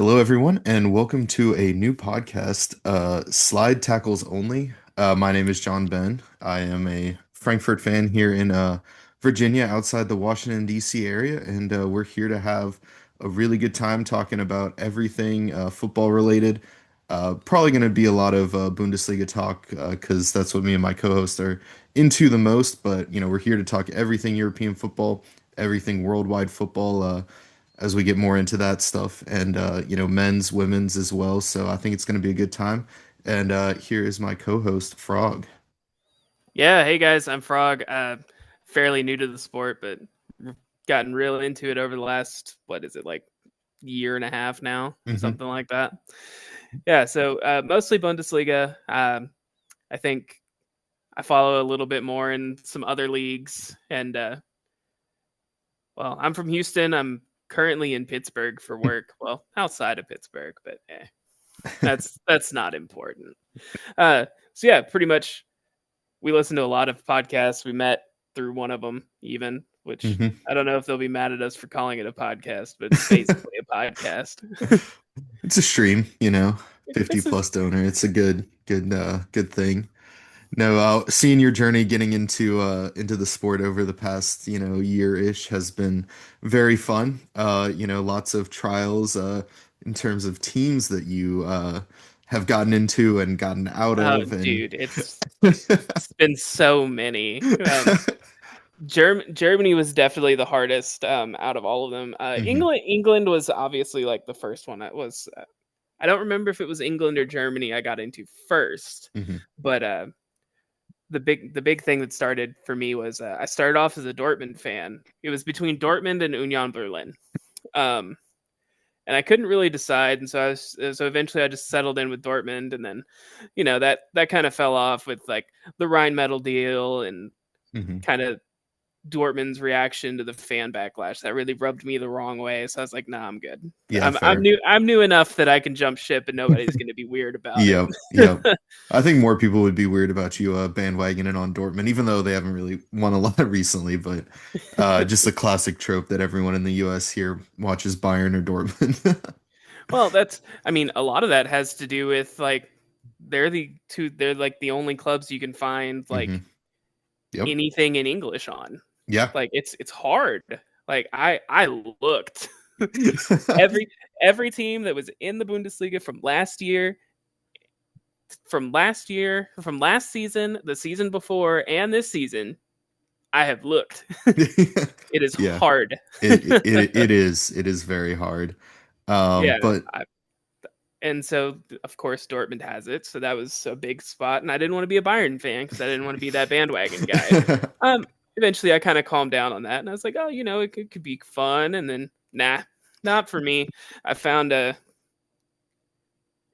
Hello, everyone, and welcome to a new podcast, Slide Tackles Only. My name is John Ben. I am a Frankfurt fan here in Virginia, outside the Washington, D.C. area, and we're here to have a really good time talking about everything football related. Probably going to be a lot of Bundesliga talk because that's what me and my co-host are into the most. But we're here to talk everything European football, everything worldwide football. As we get more into that stuff and men's, women's as well. So I think it's going to be a good time. And here is my co-host Frog. Yeah, hey guys, I'm Frog. Fairly new to the sport, but gotten real into it over the last, what is it, like year and a half now, Hmm. something like that. Yeah, so mostly Bundesliga. I think I follow a little bit more in some other leagues, and well, I'm from Houston. I'm currently in Pittsburgh for work. Well, outside of Pittsburgh, but that's not important. So yeah, pretty much we listen to a lot of podcasts. We met through one of them, even, which Hmm. I don't know if they'll be mad at us for calling it a podcast, but it's basically a podcast. It's a stream, 50 it's a, plus donor. It's a good thing. No, seeing your journey getting into the sport over the past, year-ish has been very fun. Lots of trials in terms of teams that you have gotten into and gotten out oh, of and dude, it's been so many. Germany was definitely the hardest out of all of them. Hmm. England was obviously like the first one. That was I don't remember if it was England or Germany I got into first, Hmm. but the big thing that started for me was I started off as a Dortmund fan. It was between Dortmund and Union Berlin, um, and I couldn't really decide. And so eventually I just settled in with Dortmund, and then that kind of fell off with like the Rhine Metal deal and Hmm. kind of Dortmund's reaction to the fan backlash that really rubbed me the wrong way. So I was like, nah, I'm good. Yeah, I'm fair. new. I'm new enough that I can jump ship, and nobody's going to be weird about it. Yep, yep. I think more people would be weird about you bandwagoning on Dortmund, even though they haven't really won a lot recently. But just a classic trope that everyone in the U.S. here watches Bayern or Dortmund. Well, I mean, a lot of that has to do with like they're like the only clubs you can find Hmm. like Yep. anything in English on. Yeah. Like it's hard. Like I looked every every team that was in the Bundesliga from last season, the season before, and this season, I have looked. It is Yeah. hard. It is very hard. Yeah, But and so of course Dortmund has it, so that was a big spot. And I didn't want to be a Bayern fan because I didn't want to be that bandwagon guy. Eventually I kind of calmed down on that, and I was like, oh, it could be fun. And then nah, not for me. I found a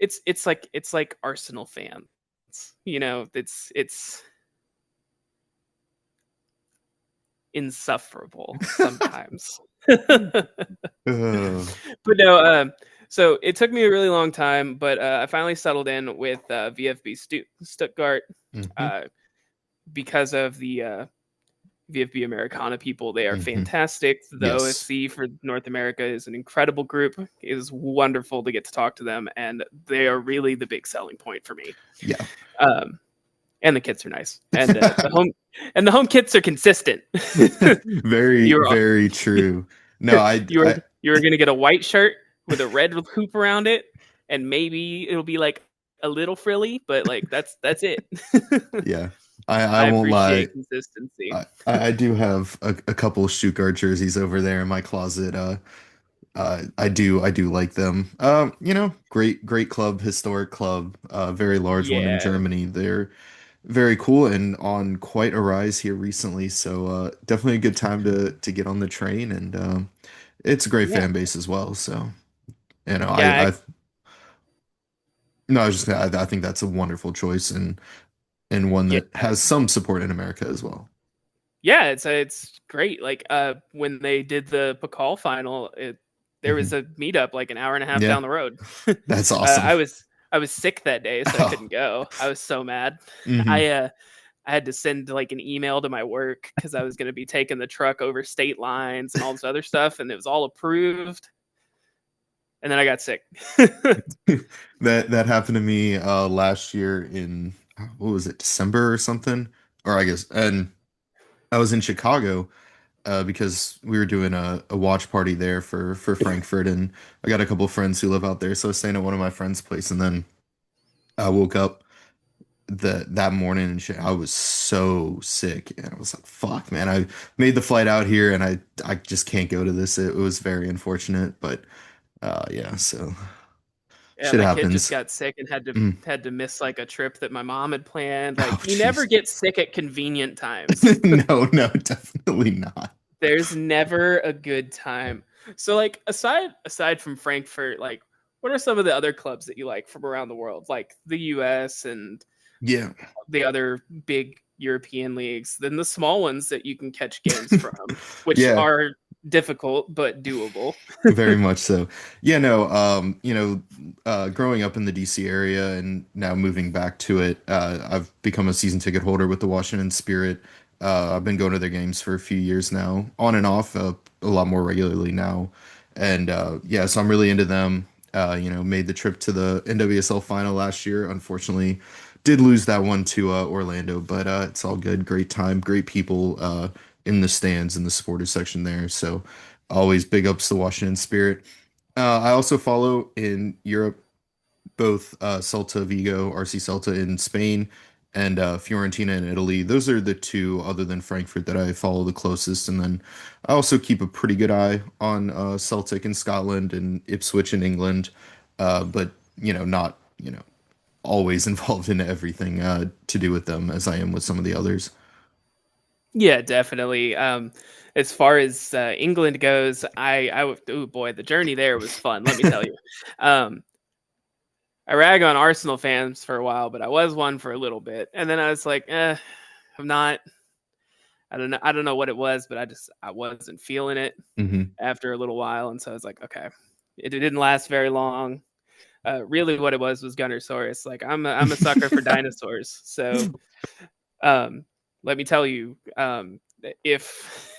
it's like Arsenal fans. It's insufferable sometimes. But uh, no, so it took me a really long time, but I finally settled in with VfB Stuttgart mhm, uh, because of the VfB Americana people. They are mhm. fantastic. The Yes. OFC for North America is an incredible group. It is wonderful to get to talk to them, and they are really the big selling point for me. Yeah. Um, and the kits are nice, and the home kits are consistent. Very, you're very true. No, you're you're gonna get a white shirt with a red hoop around it, and maybe it'll be like a little frilly, but like that's it. yeah. I I won't lie. appreciate consistency. I do have a couple of Stuttgart jerseys over there in my closet. I do like them. Great club, historic club, very large one in Yeah, Germany. They're very cool and on quite a rise here recently. So definitely a good time to get on the train, and it's a great yeah, fan base as well. So yeah, I no, I was just I think that's a wonderful choice and one yeah, that has some support in America as well. yeah. It's great. Like when they did the Pokal final, there was Hmm. a meetup like an hour and a half Yeah, down the road. that's awesome. I was sick that day, so I Oh. couldn't go. I was so mad. Hmm. I had to send like an email to my work because I was going to be taking the truck over state lines and all this other stuff, and it was all approved. and then I got sick. That happened to me last year in what was it, December or something? Or I guess, and I was in Chicago because we were doing a watch party there for Frankfurt, and I got a couple friends who live out there, so I was staying at one of my friends' place, and then I woke up that morning and shit. I was so sick, and I was like, "Fuck, man!" I made the flight out here, and I just can't go to this. It was very unfortunate, but yeah, so Yeah, shit my kid just happens. got sick and Mm. had to miss like a trip that my mom had planned. Oh, Like you never jeez. get sick at convenient times. No, no, definitely not. There's never a good time. So like aside from Frankfurt, like what are some of the other clubs that you like from around the world? Like the US and Yeah. the other big European leagues, then the small ones that you can catch games from, which Yeah, are difficult but doable. very much so. Yeah, no, growing up in the DC area and now moving back to it, I've become a season ticket holder with the Washington Spirit. I've been going to their games for a few years now, on and off, a lot more regularly now. And yeah, so I'm really into them. Made the trip to the NWSL final last year. Unfortunately, did lose that one to Orlando, but it's all good. Great time, great people in the stands in the supporters section there. So always big ups to Washington Spirit. I also follow in Europe both Celta Vigo, RC Celta in Spain, and Fiorentina in Italy. Those are the two, other than Frankfurt, that I follow the closest. And then I also keep a pretty good eye on Celtic in Scotland and Ipswich in England, but not always involved in everything to do with them as I am with some of the others. Yeah, definitely. As far as England goes, oh boy, the journey there was fun. Let me tell you. Um, I rag on Arsenal fans for a while, but I was one for a little bit, and then I was like, I'm not. I don't know. I don't know what it was, but I wasn't feeling it Hmm. after a little while, and so I was like, okay. It didn't last very long. Really, what it was Gunnersaurus. Like I'm a sucker for dinosaurs, so um, let me tell you, if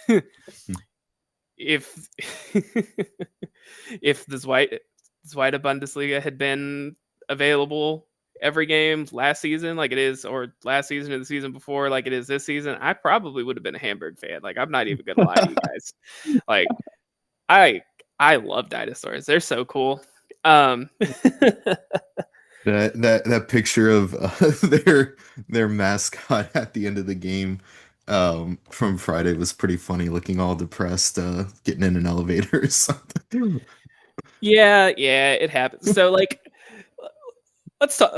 if if the Zweite Bundesliga had been available every game last season like it is, or last season or the season before like it is this season, I probably would have been a Hamburg fan. Like I'm not even gonna lie to you guys. Like I I love dinosaurs. They're so cool. Um That picture of their mascot at the end of the game from Friday was pretty funny, looking all depressed, getting in an elevator or something. yeah, yeah, it happens. So like let's talk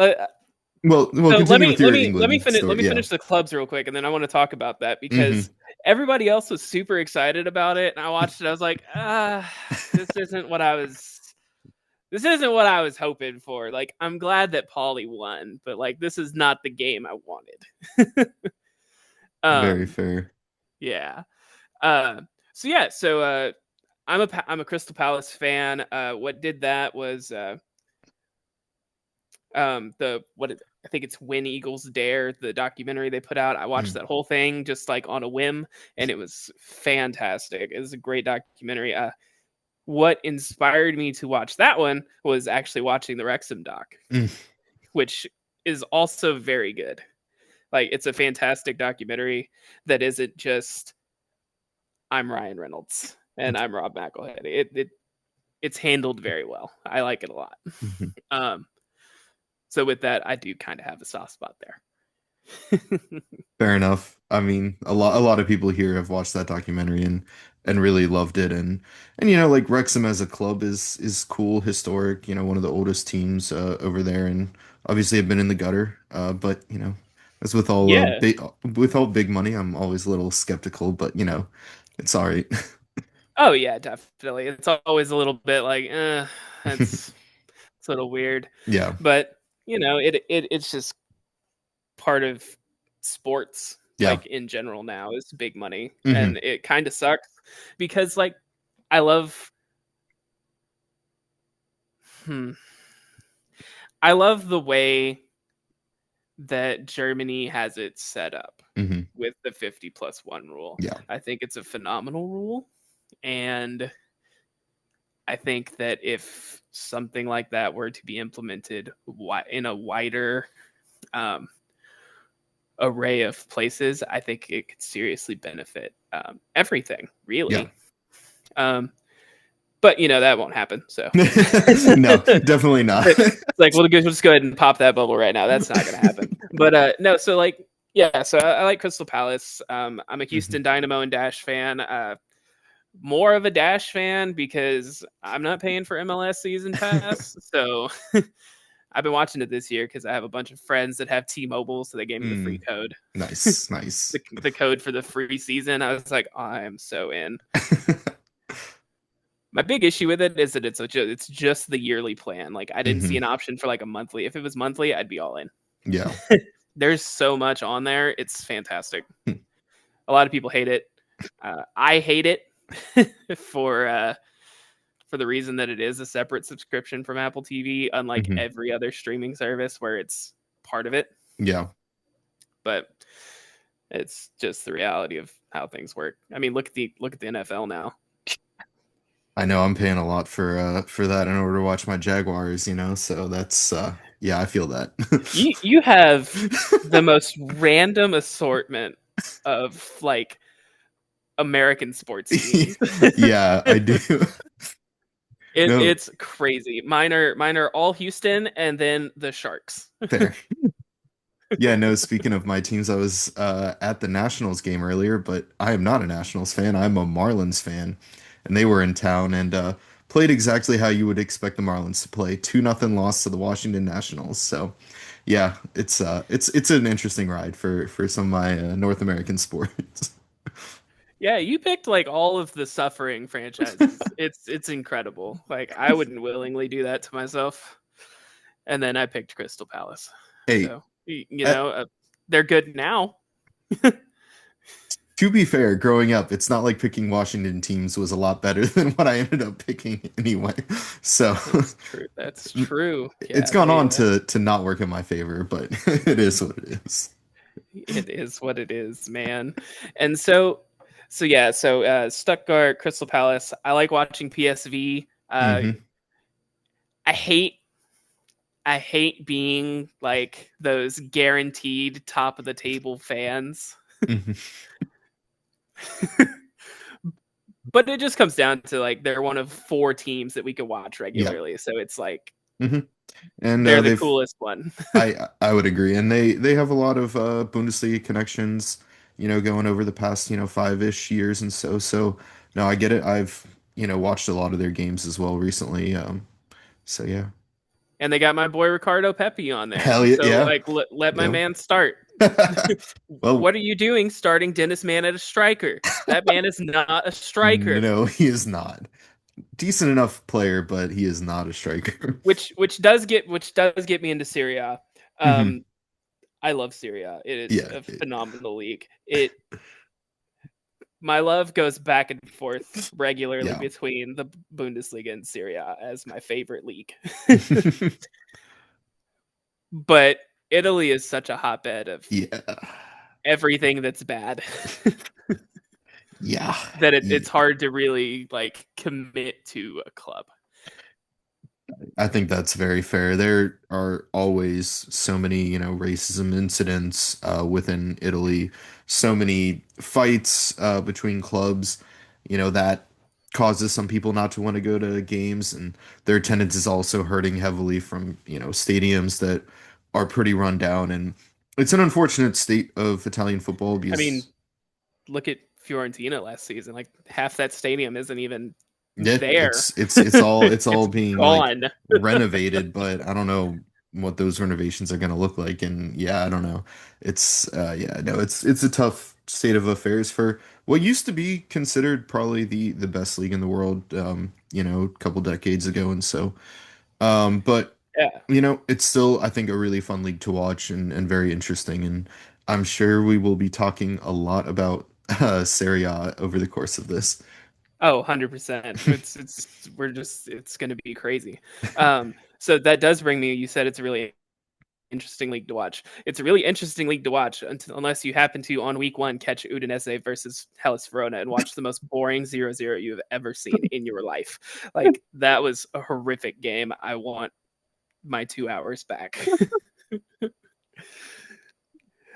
Well, so continue with your England let story. me Yeah. finish the clubs real quick, and then I want to talk about that Hmm. because everybody else was super excited about it, and I watched it. I was like, this isn't what I was. This isn't what I was hoping for. Like, I'm glad that Paulie won, but like, this is not the game I wanted. Very um, fair. yeah. Uh, so yeah, so I'm a Crystal Palace fan. What did that was the what it, I think it's When Eagles Dare, the documentary they put out. I watched Mm. that whole thing just like on a whim, and it was fantastic. It was a great documentary. What inspired me to watch that one was actually watching the Wrexham doc, Mm. which is also very good. Like it's a fantastic documentary that isn't just I'm Ryan Reynolds and I'm Rob McElhenney. It's handled very well. I like it a lot. Mhm. Um, so with that, I do kind of have a soft spot there. Fair enough. I mean, a lot of people here have watched that documentary and really loved it, and like Wrexham as a club is cool, historic, one of the oldest teams over there, and obviously have been in the gutter. But as with all Yeah. big money, I'm always a little skeptical, but it's all right. Oh yeah, definitely. It's always a little bit like, that's it's a little weird, Yeah. but it's just part of sports, Yeah. like in general now, is big money, Hmm. and it kind of sucks because like I love, hmm, I love the way that Germany has it set up Hmm. with the 50+1 rule. Yeah. I think it's a phenomenal rule, and I think that if something like that were to be implemented in a wider um, array of places, I think it could seriously benefit everything, Yeah. really. Um, but that won't happen. So No, definitely not. it's like we'll just go ahead and pop that bubble right now. That's not going to happen. But no, so like yeah, so I like Crystal Palace. I'm a Mhm. Houston Dynamo and Dash fan. More of a Dash fan because I'm not paying for MLS season pass. So I've been watching it this year because I have a bunch of friends that have T-Mobile, so they gave me the free Mm, code, nice, nice. the code for the free season. I was like, oh, I am so in. My big issue with it is that it's just the yearly plan. Like I didn't see Hmm. an option for like a monthly. If it was monthly, I'd be all in. Yeah. There's so much on there. It's fantastic. A lot of people hate it. I hate it for the reason that it is a separate subscription from Apple TV, unlike Hmm. every other streaming service where it's part of it. Yeah. But it's just the reality of how things work. I mean, look at the NFL now. I know I'm paying a lot for that in order to watch my Jaguars, so that's yeah, I feel that. You have the most random assortment of like American sports teams. Yeah, I do. No, It's crazy. Mine are all Houston and then the Sharks. fair. Yeah, no, speaking of my teams, I was at the Nationals game earlier, but I am not a Nationals fan. I'm a Marlins fan. And they were in town and played exactly how you would expect the Marlins to play. 2-0 loss to the Washington Nationals. So, yeah, it's an interesting ride for some of my North American sports. Yeah, you picked like all of the suffering franchises. It's incredible. Like I wouldn't willingly do that to myself. And then I picked Crystal Palace. Hey, So uh, they're good now. to be fair, growing up, it's not like picking Washington teams was a lot better than what I ended up picking anyway. So That's true. That's true. it's Yeah, gone they on to not work in my favor, but it is what it is. it is what it is, man. And so Stuttgart, Crystal Palace. I like watching PSV. Hmm. I hate I hate being like those guaranteed top of the table fans. Hmm. But it just comes down to like they're one of four teams that we can watch Yeah. regularly. So it's like Hmm. And they're the they've coolest one. I would agree, and they have a lot of Bundesliga connections, going over the past 5-ish years and so. No, I get it. I've watched a lot of their games as well recently. So yeah, And they got my boy Ricardo Pepi on there. hell yeah, So yeah, like let my yep. man start. Well, What are you doing starting Dennis Mann at a striker? That man is not a striker. no, he is not. Decent enough player, but he is not a striker. Which does get me into Serie A. Hmm. Um, I love Serie A. It is Yeah. a phenomenal league. My love goes back and forth regularly Yeah. between the Bundesliga and Serie A as my favorite league. But Italy is such a hotbed of Yeah. everything that's bad Yeah. that it's Yeah. hard to really like commit to a club. I think that's very fair. There are always so many, racism incidents within Italy, so many fights between clubs, that causes some people not to want to go to games, and their attendance is also hurting heavily from, stadiums that are pretty run down. And it's an unfortunate state of Italian football I mean, because look at Fiorentina last season. Like half that stadium isn't even yeah, there. it's all It's being like gone. renovated, but I don't know what those renovations are going to look like. And yeah, I don't know. It's yeah, no, it's a tough state of affairs for what used to be considered probably the best league in the world, a couple decades ago. And so, but Yeah. it's still I think a really fun league to watch and very interesting. And I'm sure we will be talking a lot about Serie A over the course of this. Oh, 100%. It's going to be crazy. So that does bring me, you said it's really interesting league to watch. It's a really interesting league to watch unless you happen to, on week 1, catch Udinese versus Hellas Verona and watch the most boring 0-0 you've ever seen in your life. Like, that was a horrific game. I want my 2 hours back.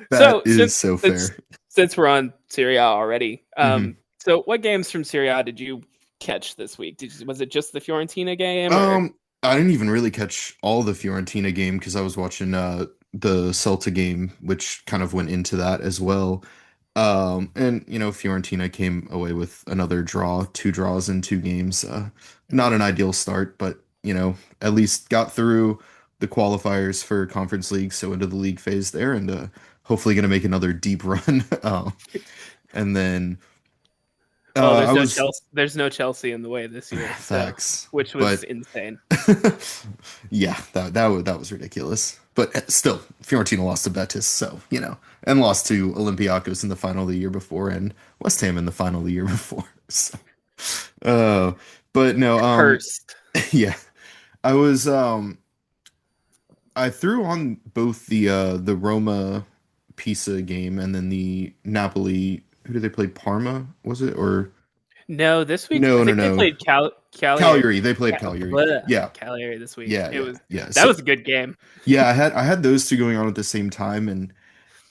That So is so since fair. since we're on Serie A already, Hmm. so what games from Serie A did you catch this week? Was it just the Fiorentina game, or I didn't even really catch all the Fiorentina game because I was watching the Celta game, which kind of went into that as well. And Fiorentina came away with another draw, two draws in two games. Not an ideal start, but at least got through the qualifiers for Conference League, so into the league phase there, and hopefully going to make another deep run. And then well, I was there's no Chelsea in the way this year, so facts, which was but insane. yeah, that was ridiculous. But still, Fiorentina lost to Betis, so and lost to Olympiacos in the final the year before, and West Ham in the final the year before. So, uh, but no, Cursed. yeah, I was I threw on both the Roma Pisa game and then the Napoli. Who did they play? Parma, was it? Or No, this week I no, no, think they no. played Cagliari. Cagliari. They played Cagliari. Yeah, Cagliari this week. yeah, yeah, yeah. That So was a good game. yeah, I had those two going on at the same time, and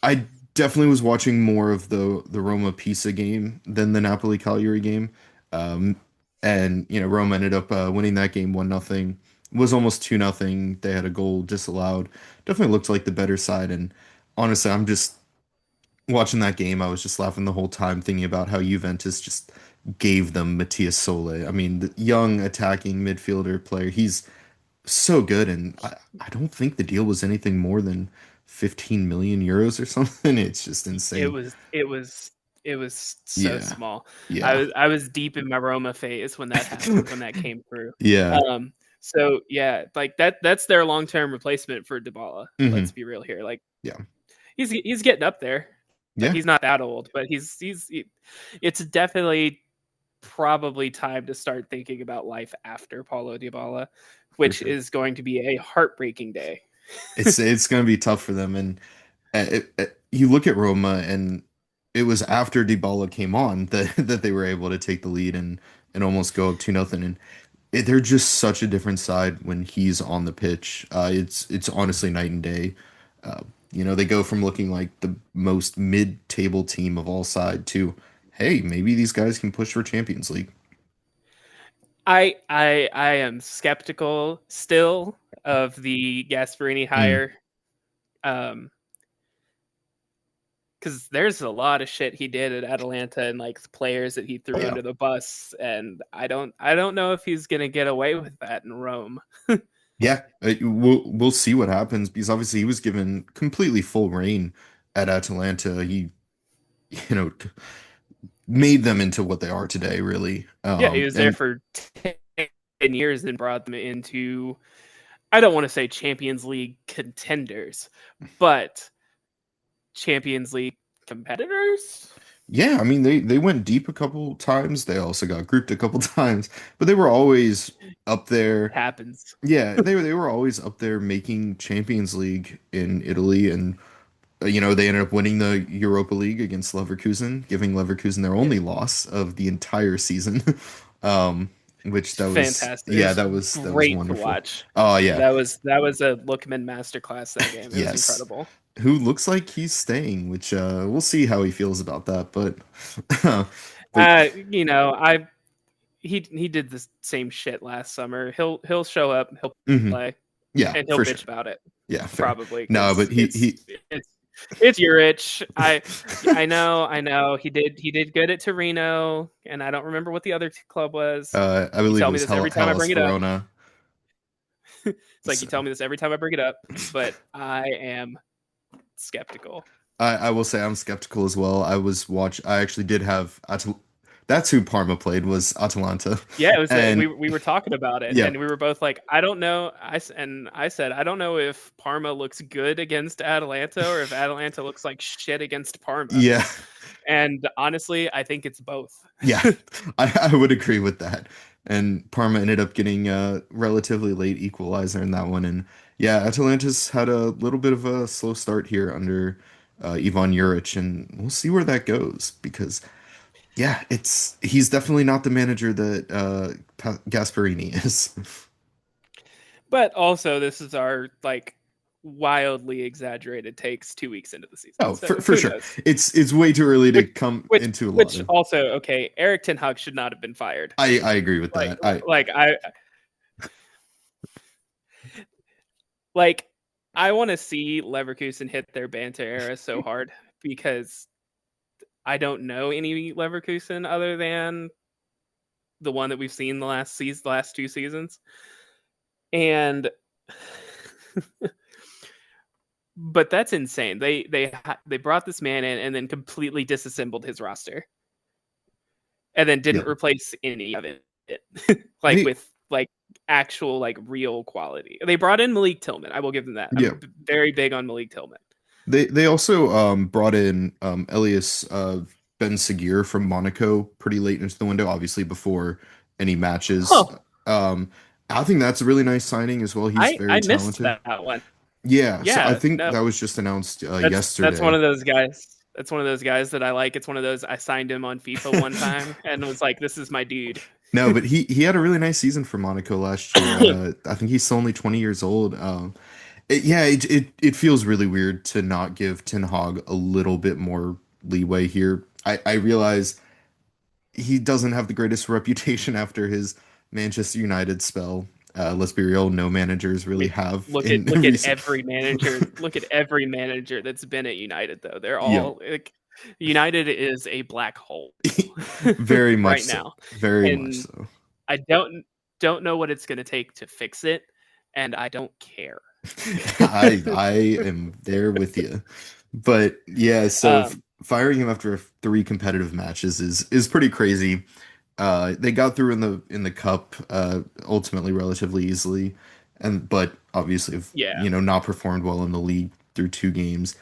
I definitely was watching more of the Roma Pisa game than the Napoli Cagliari game. Um, and Roma ended up winning that game 1-0. Was almost 2-0. They had a goal disallowed. Definitely looked like the better side. And honestly, I'm just watching that game. I was just laughing the whole time, thinking about how Juventus just gave them Matias Sole. I mean, the young attacking midfielder player. He's so good, and I don't think the deal was anything more than 15 million euros or something. It's just It insane. was it was it was so Yeah. small. Yeah. I was deep in my Roma phase when that happened, when that came through. Yeah. So yeah, like that's their long-term replacement for Dybala. Hmm. Let's be real here. Like, Yeah. he's getting up there. Like, Yeah, he's not that old, but it's definitely probably time to start thinking about life after Paulo Dybala, for which sure. is going to be a heartbreaking day. It's going to be tough for them, and you look at Roma, and it was after Dybala came on that that they were able to take the lead and almost go up 2-0. And they're just such a different side when he's on the pitch. It's honestly night and day. Uh, they go from looking like the most mid-table team of all side to, hey, maybe these guys can push for Champions League. I am skeptical still of the Gasperini Mm, hire. Um, because there's a lot of shit he did at Atalanta and like players that he oh threw yeah, under the bus, and I don't know if he's gonna get away with that in Rome. yeah. We'll see what happens because obviously he was given completely full reign at Atalanta. He you know made them into what they are today, really. Yeah, he was there And for 10 years and brought them into, I don't want to say Champions League contenders, but Champions League competitors. yeah, I mean they went deep a couple times. They also got grouped a couple times, but they were always up It there. happens. Yeah, they were always up there making Champions League in Italy, and they ended up winning the Europa League against Leverkusen, giving Leverkusen their Yeah, only loss of the entire season. Um, which it's that was fantastic. It yeah, was that was great to wonderful. watch. Oh yeah, That was a Lookman masterclass. That game. It was yes. incredible. Who looks like he's staying, which we'll see how he feels about that, but but You know, he did the same shit last summer. He'll show up, he'll mhm. play, Yeah, and he'll for sure. bitch about it Yeah, fair. probably No, because but he it's it's Urich. I know he did good at Torino, and I don't remember what the other club was. I You believe it tell me was this every time I Hellas bring it up. Verona. It's like So you tell me this every time I bring it up, but I am skeptical. I will say I'm skeptical as well. I actually did have that's who Parma played was Atalanta. Yeah, it was. And We were talking about it, yeah. and we were both like, I don't know. I said, I don't know if Parma looks good against Atalanta or if Atalanta looks like shit against Parma. Yeah. And honestly, I think it's both. Yeah. I would agree with that. and Parma ended up getting a relatively late equalizer in that one. And yeah, Atalanta's had a little bit of a slow start here under Ivan Juric, and we'll see where that goes because yeah, he's definitely not the manager that Gasparini is. But also, this is our like wildly exaggerated takes 2 weeks into the season. Oh, So for who sure. knows? It's way too early to Which come which into a lot which of. also okay. Eric Ten Hag should not have been fired. I agree with Like that. I like I like I want to see Leverkusen hit their banter era so hard because I don't know any Leverkusen other than the one that we've seen the last 2 seasons, and but that's insane. They brought this man in and then completely disassembled his roster, and then yeah. didn't replace any of it, like They with like actual like real quality. They brought in Malik Tillman. I will give them that. yeah. I'm very big on Malik Tillman. They also brought in Elias Ben Seguir from Monaco pretty late into the window, obviously before any matches. Huh. Um, I think that's a really nice signing as well. He's I very missed talented. that one. Yeah, so I Yeah, think no, that was just announced that's one yesterday. of those guys. That's one of those guys that I like. It's one of those I signed him on FIFA one time and was like, "This is my dude." No, but he had a really nice season for Monaco last year. I think he's still only 20 years old. It feels really weird to not give Ten Hag a little bit more leeway here. I realize he doesn't have the greatest reputation after his Manchester United spell. Let's be real, no managers I really mean, have look at in look at recent. every manager. Look at every manager that's been at United, though. They're Yeah, all like, United is a black hole very much right so. now, Very much and so. I don't know what it's going to take to fix it, and I don't care. I am there with you. But yeah, so um, firing him after three competitive matches is pretty crazy. They got through in the cup ultimately relatively easily, and but obviously have yeah. not performed well in the league through two games.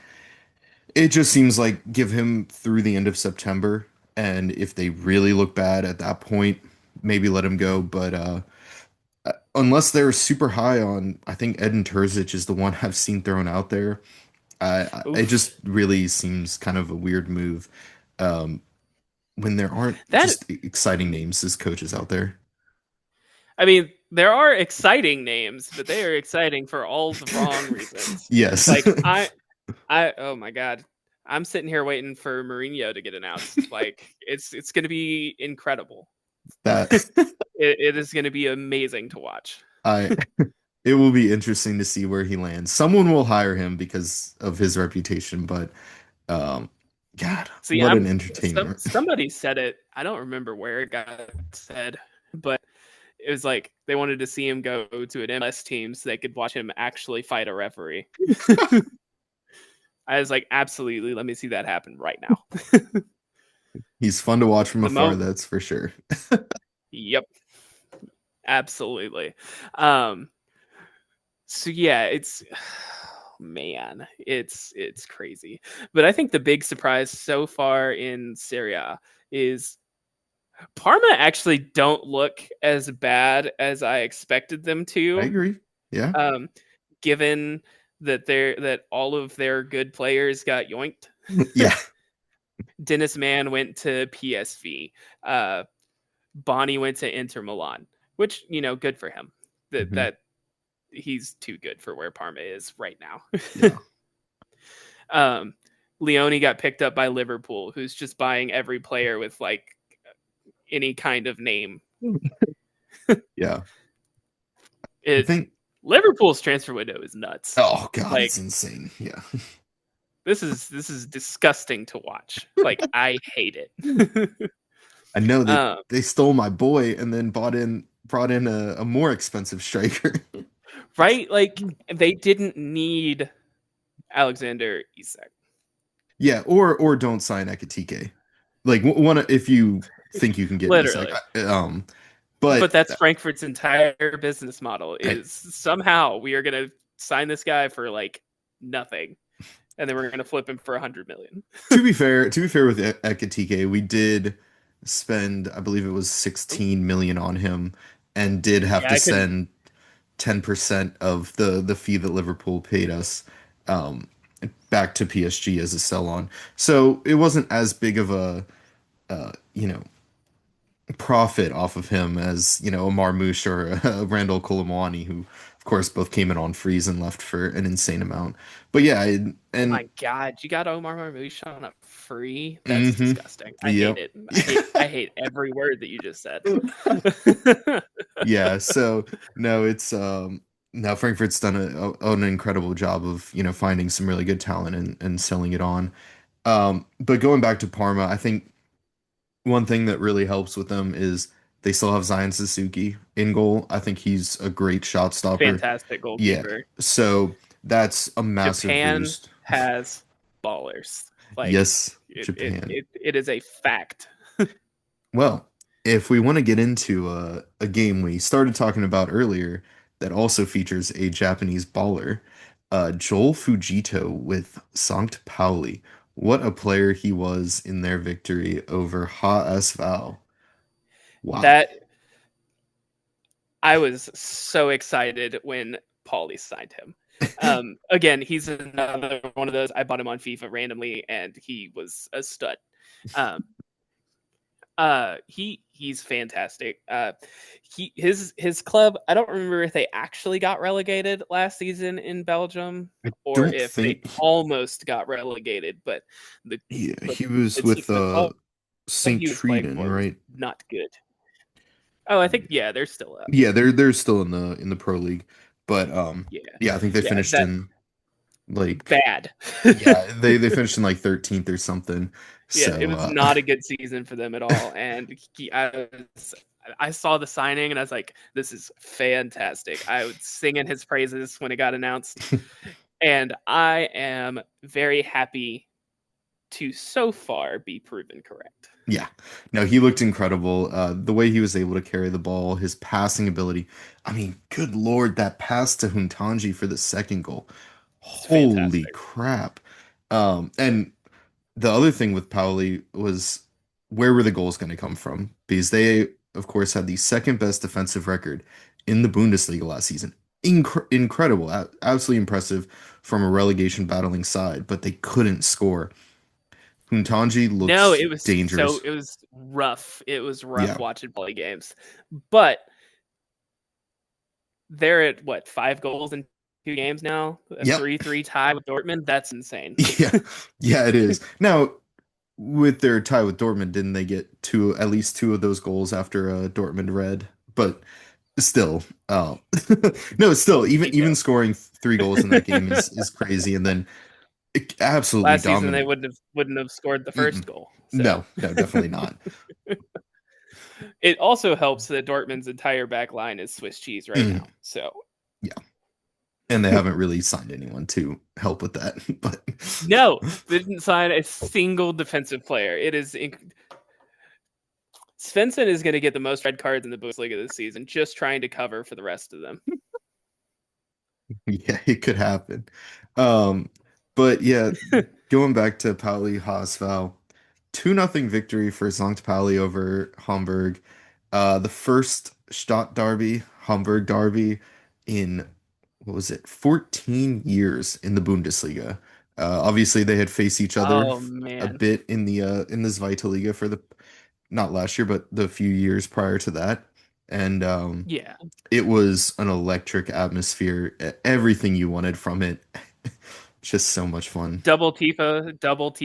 It just seems like give him through the end of September, and if they really look bad at that point, maybe let him go. But unless they're super high on, I think Edin Terzic is the one I've seen thrown out there. It Oof. just really seems kind of a weird move when there aren't That just exciting names as coaches out there. I mean, there are exciting names, but they are exciting for all the wrong reasons. Yes, Like oh my god, I'm sitting here waiting for Mourinho to get announced. Like it's going to be incredible. that It is going to be amazing to watch. I it will be interesting to see where he lands. Someone will hire him because of his reputation, but um, God, See, what an I'm entertainer! somebody said it. I don't remember where it got said, but it was like they wanted to see him go to an MLS team so they could watch him actually fight a referee. I was like, absolutely, let me see that happen right now. He's fun to watch from The afar, moment, that's for sure. yep, absolutely. Um, so yeah, it's man, it's crazy. But I think the big surprise so far in Serie A is Parma actually don't look as bad as I expected them I to. agree. Yeah. Um, given that all of their good players got yoinked. Yeah. Dennis Mann went to PSV. Uh, Bonnie went to Inter Milan, which good for him. That Mhm. that he's too good for where Parma is right now. Yeah. um, Leone got picked up by Liverpool, who's just buying every player with like any kind of name. Yeah. I It think, Liverpool's transfer window is nuts. oh God, Like it's insane. Yeah. this is disgusting to watch. Like I hate it. I know um, they stole my boy and then brought in a more expensive striker. right? Like they didn't need Alexander Isak. Yeah, or don't sign Ekatike. Like one if you think you can get Isak. Literally. But But that's Frankfurt's entire business model I, is somehow we are going to sign this guy for like nothing and then we're going to flip him for 100 million. to be fair with Ekatike, we did spend, I believe it was Oh, 16 million on him and did have yeah, to I couldn't. send 10% of the fee that Liverpool paid us um, back to PSG as a sell on. So it wasn't as big of a you know, profit off of him as, a Marmoush or a Randall Colomwani, who of course both came in on freeze and left for an insane amount. But yeah, Oh and my God, you got Omar Marmoush on a free? That's hmm disgusting. I hate yep. it. I hate every word that you just said. Yeah, so no, it's now Frankfurt's done an incredible job of, finding some really good talent and selling it on. But going back to Parma, I think one thing that really helps with them is they still have Zion Suzuki in goal. I think he's a great shot stopper. Fantastic Yeah. goalkeeper. So that's a massive Japan boost. has ballers. Like Yes, it, it, Japan. it, it is a fact. Well, if we want to get into a game we started talking about earlier that also features a Japanese baller, Joel Fujito with Sankt Pauli. What a player he was in their victory over HSV. Wow. That I was so excited when Paulie signed him. Again, he's another one of those. I bought him on FIFA randomly, and he was a stud. Um, he's fantastic. His club. I don't remember if they actually got relegated last season in Belgium I or don't if they think almost got relegated, but the but he was with the club St. he was playing Truden, for was right? not good. Oh, I think yeah, they're still up. Yeah, they're still in the pro league, but Yeah, yeah, I think they yeah, finished that in like bad. yeah, they finished in like 13th or something. Yeah, it So was not a good season for them at all. And I saw the signing and I was like, this is fantastic. I would sing in his praises when it got announced. And I am very happy to so far be proven correct. yeah, no, he looked incredible. The way he was able to carry the ball, his passing ability. I mean, good Lord, that pass to Huntanji for the second goal. It's Holy fantastic. crap. And the other thing with Pauli was where were the goals going to come from? Because they, of course, had the second best defensive record in the Bundesliga last season. Incredible, absolutely impressive from a relegation battling side, but they couldn't score. Huntanji No, looks dangerous. it was rough. It was rough Yeah. watching play games. But they're at what, 5 goals in 2 games now? A Yep. 3-3 tie with Dortmund? That's insane. Yeah. Yeah, it is. Now, with their tie with Dortmund, didn't they get at least two of those goals after Dortmund red? But still, no, still, even Details. scoring three goals in that game is crazy, and then absolutely Last season they dominant. wouldn't have scored the Mm-mm. first goal. So No, no, definitely not. it also helps that Dortmund's entire back line is Swiss cheese right Mm, now. So yeah, and they haven't really signed anyone to help with that, but no, they didn't sign a single defensive player. It is Svensson is going to get the most red cards in the Bundesliga this season, just trying to cover for the rest of them. yeah, it could happen. Um, but yeah, going back to Pauli Haasval, 2-0 victory for Sankt Pauli over Hamburg. The first Stadt Derby, Hamburg Derby in what was it, 14 years in the Bundesliga. Obviously they had faced each other Oh a man, bit in the Zweite Liga for the not last year, but the few years prior to that. And yeah, it was an electric atmosphere, everything you wanted from it. Just so much fun. double tifos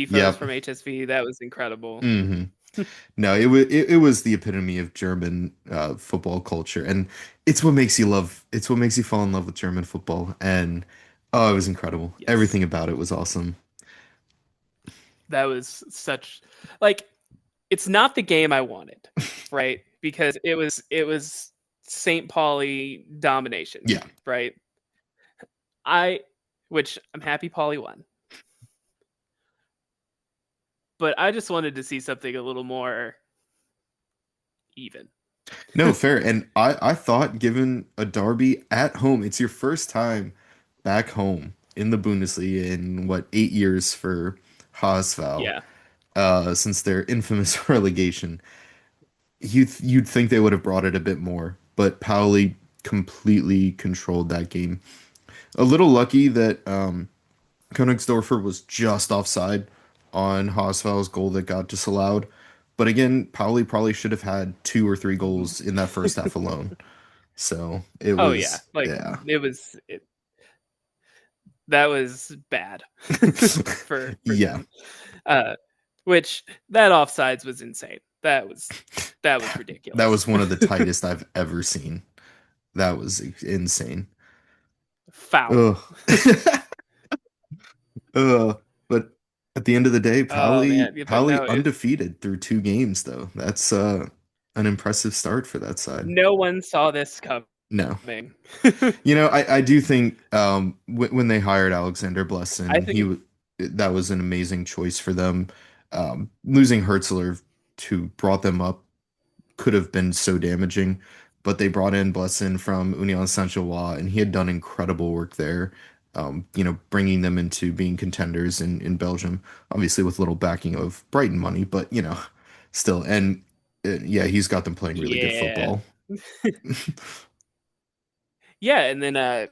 Yep. from HSV. That was incredible. hmm No, it was the epitome of German football culture, and it's what makes you fall in love with German football. And oh, it was incredible. Yes, Everything about it was awesome. that was such like it's not the game I wanted, right? Because it was St. Pauli domination, Yeah. right? I which I'm happy Pauli won. But I just wanted to see something a little more even. No, fair. And I thought given a derby at home, it's your first time back home in the Bundesliga in what, 8 years for HSV, Yeah. since their infamous relegation. you'd think they would have brought it a bit more, but Pauli completely controlled that game. A little lucky that Königsdorfer was just offside on Haasfell's goal that got disallowed. But again, Pauli probably should have had two or three goals in that first half alone. So it Oh yeah, was, like yeah. that was bad for Yeah, them. Uh, which that offsides was insane. That was that ridiculous. was one of the tightest I've ever seen. That was insane. Foul. Ugh. But at the end of the day, Oh man, yeah, but Pauli no, undefeated through two games though. That's an impressive start for that side. no one saw this No. coming. I do think when they hired Alexander I Blessin, think, that was an amazing choice for them. Losing Hertzler, who brought them up, could have been so damaging, but they brought in Blessin from Union Saint-Gilloise, and he had done incredible work there. Bringing them into being contenders in Belgium, obviously with little backing of Brighton money, but still. And yeah, he's got them playing really good yeah, football. yeah, and then I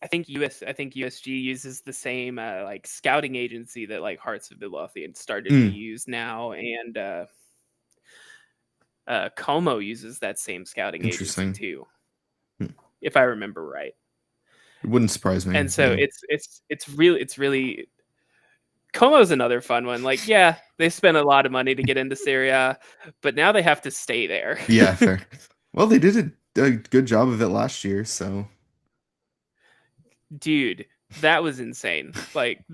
think USG uses the same like scouting agency that like Hearts of Midlothian started to Mm, use now, and Como uses that same scouting agency interesting. too, Hmm. if I remember right. It wouldn't surprise me. And so Yeah. it's really Como's another fun one. Like, yeah, they spent a lot of money to get into Serie A, but now they have to stay there. Yeah, fair. Well, they did a good job of it last year, so Dude, that was insane. Like,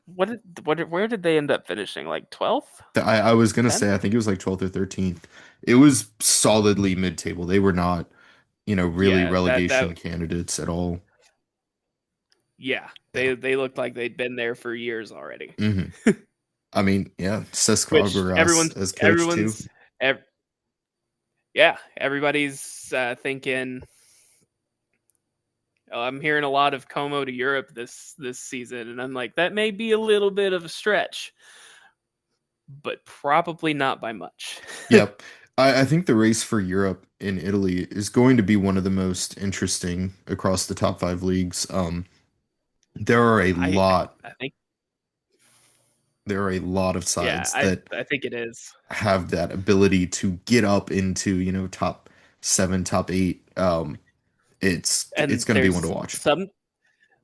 where did they end up finishing? Like 12th, I was gonna 10th? say I think it was like 12th or 13th. It was solidly mid-table. They were not, really Yeah, that relegation candidates at all. yeah, Yeah. they looked like they'd been there for years already. Hmm. I mean, yeah, Cesc Which Fabregas as coach too. everyone's ev- yeah, everybody's thinking, oh, I'm hearing a lot of Como to Europe this season, and I'm like, that may be a little bit of a stretch, but probably not by much. Yep. I think the race for Europe in Italy is going to be one of the most interesting across the top five leagues. There are a I lot, I think there are a lot of yeah, sides I that I think it is. have that ability to get up into, top seven, top eight. It's And going to be one to watch.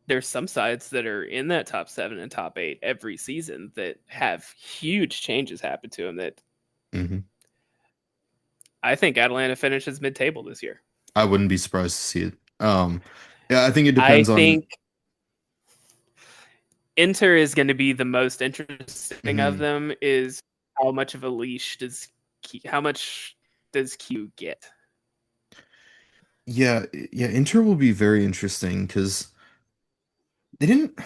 there's some sides that are in that top 7 and top 8 every season that have huge changes happen to them that Hmm. I think Atalanta finishes mid-table this year. I wouldn't be surprised to see it. Yeah, I think it I depends on. think Inter is going to be the most interesting of Mhm. them. Is how much of a leash how much does Q get? Yeah, yeah, Inter will be very interesting because they didn't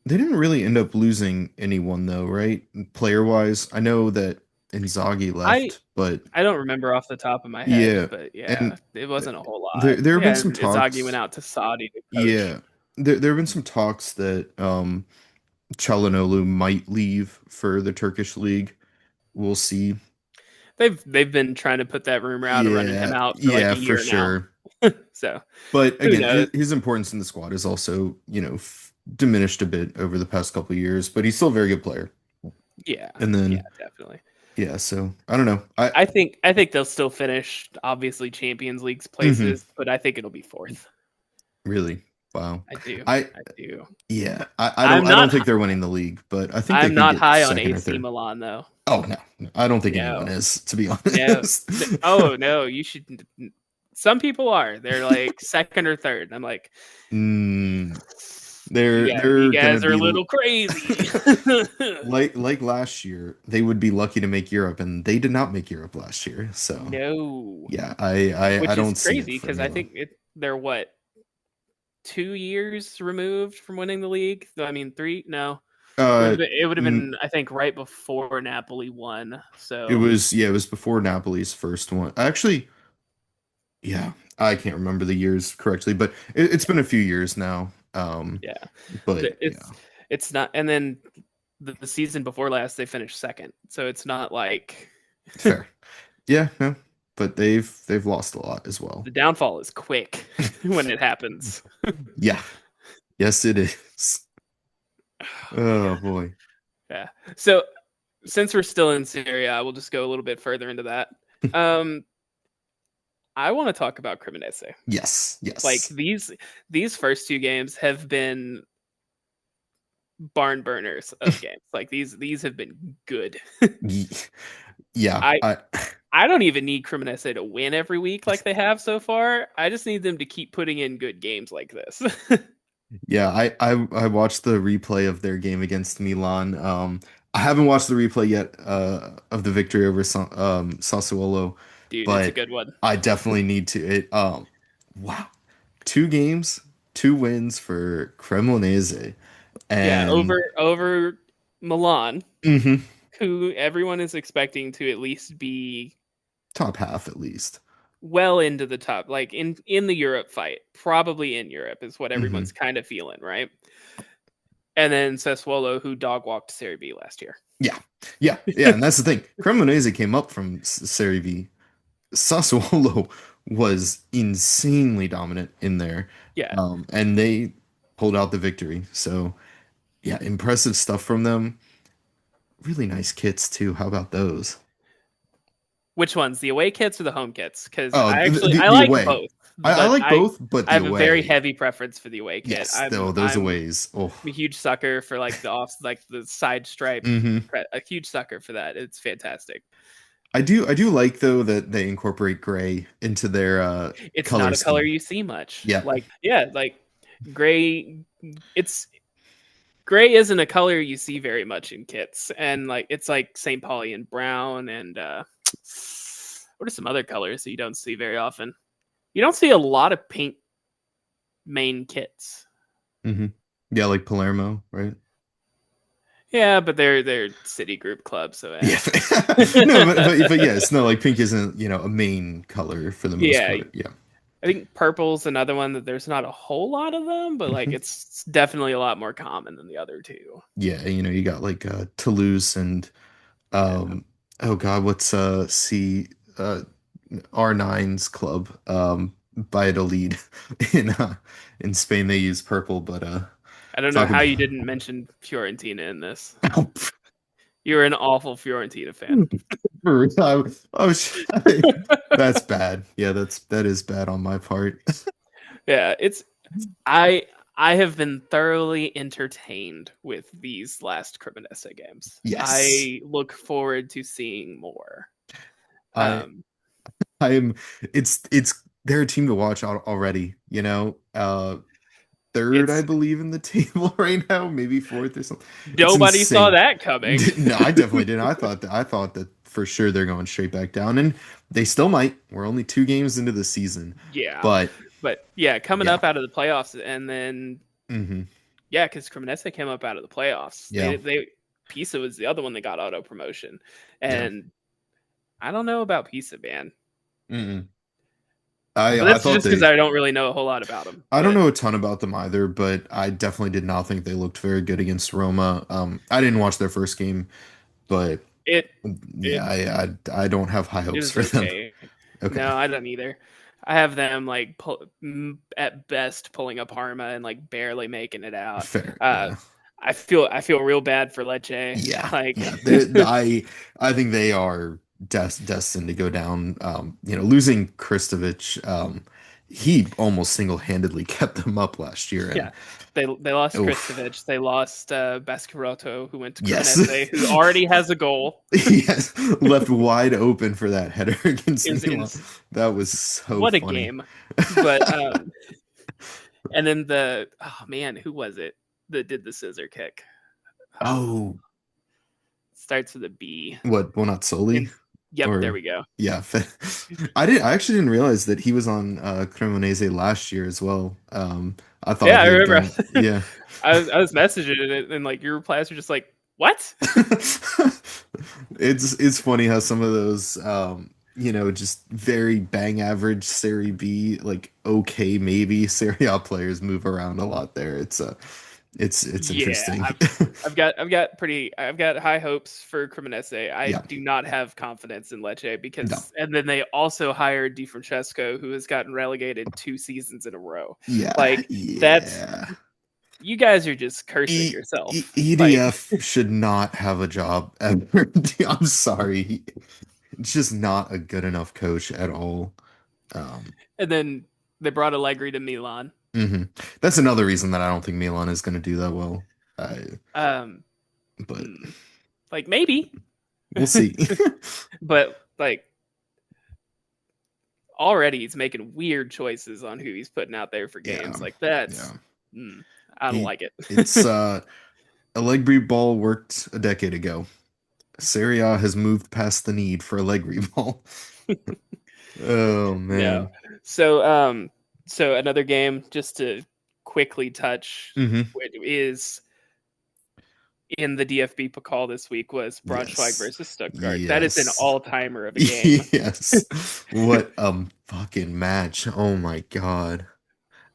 they didn't really end up losing anyone though, right? Player wise, I know that Inzaghi I left, but I don't remember off the top of my head, yeah, but yeah, and it wasn't a whole there lot. there have been Yeah, some and Izagi went talks. out to Saudi to coach. Yeah, there have been some talks that Çalhanoğlu might leave for the Turkish league. We'll see. They've been trying to put that rumor out of running him Yeah, out for like yeah, a for year now. sure. So But who again, knows? his importance in the squad is also, diminished a bit over the past couple of years, but he's still a very good player. Yeah, And yeah, then, definitely. yeah, so I don't know. I think they'll still finish obviously Champions League's Mhm, places, but I think it'll be fourth. really, wow. I do. I, I do. yeah, I don't I'm think they're winning the league, but I think they I'm could not get high on second or AC third. Milan though. Oh no, no, I don't think anyone No. is, to be No. honest. Oh no, you should. Some people are. They're like second or third. I'm like, Mm, they're yeah, you they're gonna guys are a be little crazy. like last year. They would be lucky to make Europe, and they did not make Europe last year. So No, yeah, I which is don't see it crazy for because I Milan. think they're what 2 years removed from winning the league. I mean, three. No, Uh, it would have n- been I think right before Napoli won. it So was yeah, it was before Napoli's first one. Actually, yeah, I can't remember the years correctly, but it's been a few years now. yeah, But yeah, it's not. And then the season before last, they finished second. So it's not like fair. Yeah, no. but they've lost a lot as well. The downfall is quick when it happens. Yeah. Yes, it is. Oh Oh man. boy. Yeah. So since we're still in Serie A, we'll just go a little bit further into that. Um, I want to talk about Cremonese. Yes. Like Yes. these first two games have been barn burners of games. Like these have been good. Ye- Yeah. I I don't even need Cremonese to win every week like they have so far. I just need them to keep putting in good games like this. Yeah, I watched the replay of their game against Milan. I haven't watched the replay yet of the victory over Sassuolo, Dude, it's a but good one. I definitely need to it wow. Two games, two wins for Cremonese Yeah, and over Milan, mhm, who everyone is expecting to at least be top half at least. well into the top, like in the Europe fight, probably in Europe is what Hmm. everyone's kind of feeling, right? And then Sassuolo, who dog walked Serie B last year. Yeah. Yeah. Yeah, and that's the thing. Cremonese came up from Serie B. Sassuolo was insanely dominant in there, Yeah, and they pulled out the victory. So, yeah, impressive stuff from them. Really nice kits too. How about those? which ones, the away kits or the home kits? Because Oh, I the like away. both, I but like both, but I the have a very away. heavy preference for the away kit. Yes, though those aways. Oh, I'm a huge sucker for like like the side stripe, hmm. a huge sucker for that. It's fantastic. I do like though that they incorporate gray into their It's color not a color scheme. you see much. Yeah. Like yeah, like gray. It's gray isn't a color you see very much in kits, and like it's like St. Pauli and brown, and what are some other colors that you don't see very often? You don't see a lot of pink main kits. Hmm. Yeah, like Palermo, right? Yeah, but they're city group clubs, so Yeah. No, but yeah, it's not like pink isn't, a main color for the most yeah. part. Yeah. I think purple's another one that there's not a whole lot of them, but like Hmm. it's definitely a lot more common than the other two. Yeah, you got like Toulouse and Yeah. um oh God, what's C R9's club Valladolid in Spain they use purple, but I don't know talk how about you didn't mention Fiorentina in this. You're an awful Fiorentina fan. I was that's bad. Yeah, that is bad on my part. Yeah, it's I I have been thoroughly entertained with these last Cremonese games. Yes. I look forward to seeing more. I Um, I am it's they're a team to watch already, third I it's believe in the table right now, maybe fourth or something. It's nobody saw insane. that coming. No, I definitely didn't. I thought that for sure they're going straight back down, and they still might. We're only two games into the season, Yeah, but but yeah, coming yeah. up out of the playoffs, and then Hmm. yeah, because Cremonese came up out of the playoffs. Yeah. They Pisa was the other one that got auto promotion, Yeah. and I don't know about Pisa, man. Mm-mm. I But I that's thought just because they I don't really know a whole lot about them. I don't But know a ton about them either, but I definitely did not think they looked very good against Roma. I didn't watch their first game, but it yeah, it I don't have high it hopes was for them. okay. Okay. No, I don't either. I have them like at best pulling a Parma and like barely making it out. Fair. Uh, Yeah. I feel real bad for Lecce. Yeah. Like Yeah. I think they are destined to go down. Losing Kristovic, he almost single-handedly kept them up last year, yeah, and they lost oof. Kristovic. They lost Bascaroto, who went to Yes. Cremonese, who already has a goal. Yes. Left wide open for that header against Is in Milan. That was so what a funny. game. But and then the oh man, who was it that did the scissor kick? Oh, Starts with a B. what? Well, not solely, And yep, there or we go. yeah. I actually didn't realize that he was on Cremonese last year as well. I thought Yeah, I he had remember. gone. Yeah. I was messaging it, and like your replies were just like, "What?" It's funny how some of those just very bang average Serie B, like okay maybe Serie A players move around a lot there. It's It's Yeah, interesting. I've got high hopes for Cremonese. I Yeah. do not have confidence in Lecce No. because, and then they also hired Di Francesco, who has gotten relegated 2 seasons in a row. Yeah. Like that's Yeah. you guys are just cursing yourself. Like, EDF should not have a job ever. I'm sorry. It's just not a good enough coach at all. Um, and then they brought Allegri to Milan. mhm. That's another reason that I don't think Milan is going to do that well. Um, But hmm, like maybe, we'll see. but like already he's making weird choices on who he's putting out there for Yeah. games. Like Yeah. that's, I don't He, like it. it's Allegri ball worked a decade ago. Serie A has moved past the need for Allegri ball. Oh No. man. So so another game just to quickly touch Hmm. is in the DFB Pokal this week was Braunschweig Yes. versus Stuttgart. That is an Yes. all-timer of a game. Yes. What a fucking match. Oh my God.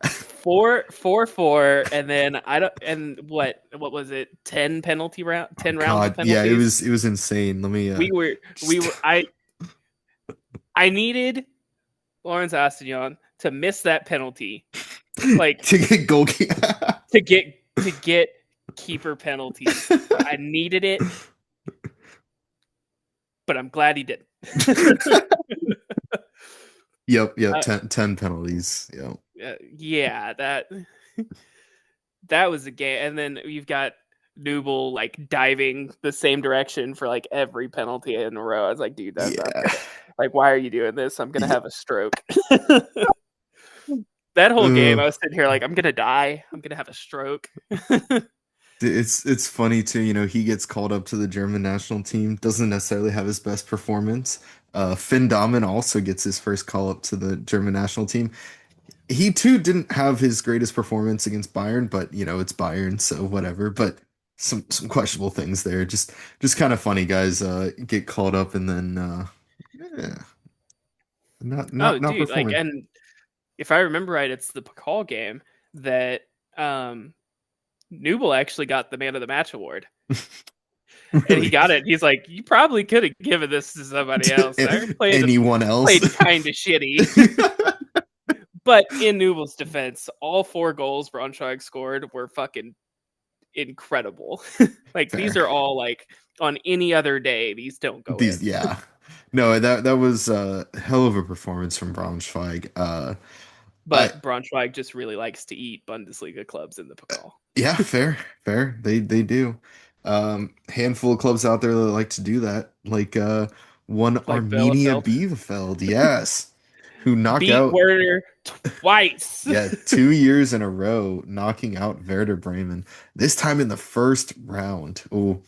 4-4, and then I don't, and what was it, 10 rounds of God. Yeah, penalties. it was insane. Let me We were we just were I needed Lawrence Astignon to miss that penalty, like to get goal. to get keeper penalties. I needed it, but I'm glad he didn't. Yep, uh, 10 penalties. Yep. yeah, that was a game, and then you've got Nubel like diving the same direction for like every penalty in a row. I was like, dude, I'm Yeah. gonna, like, why are you doing this? I'm gonna Yeah. have a stroke. That whole game, Uh, I was sitting here like, I'm gonna die. I'm gonna have a stroke. it's funny too, he gets called up to the German national team, doesn't necessarily have his best performance. Finn Dahmen also gets his first call up to the German national team. He too didn't have his greatest performance against Bayern, but it's Bayern, so whatever. But some questionable things there. Just kind of funny guys get called up and then yeah, Oh, not dude, like, performing. and if I remember right, it's the Pakal game that um Nubel actually got the man of the match award. And he Really. got it. He's like, you probably could have given this to somebody else. I Anyone else? played kind of shitty. But in Nubel's defense, all 4 goals Braunschweig scored were fucking incredible. Like these Fair. are all like on any other day, these don't go in. These, yeah. No, that was a hell of a performance from Braunschweig. I But Braunschweig just really likes to eat Bundesliga clubs in the Pokal. Yeah, fair. They do. Handful of clubs out there that like to do that, like one Like Arminia Bielefeld. Bielefeld, yes, who knock Beat out, Werder twice. yeah, 2 years in a row, knocking out Werder Bremen. This time in the first round. Oh,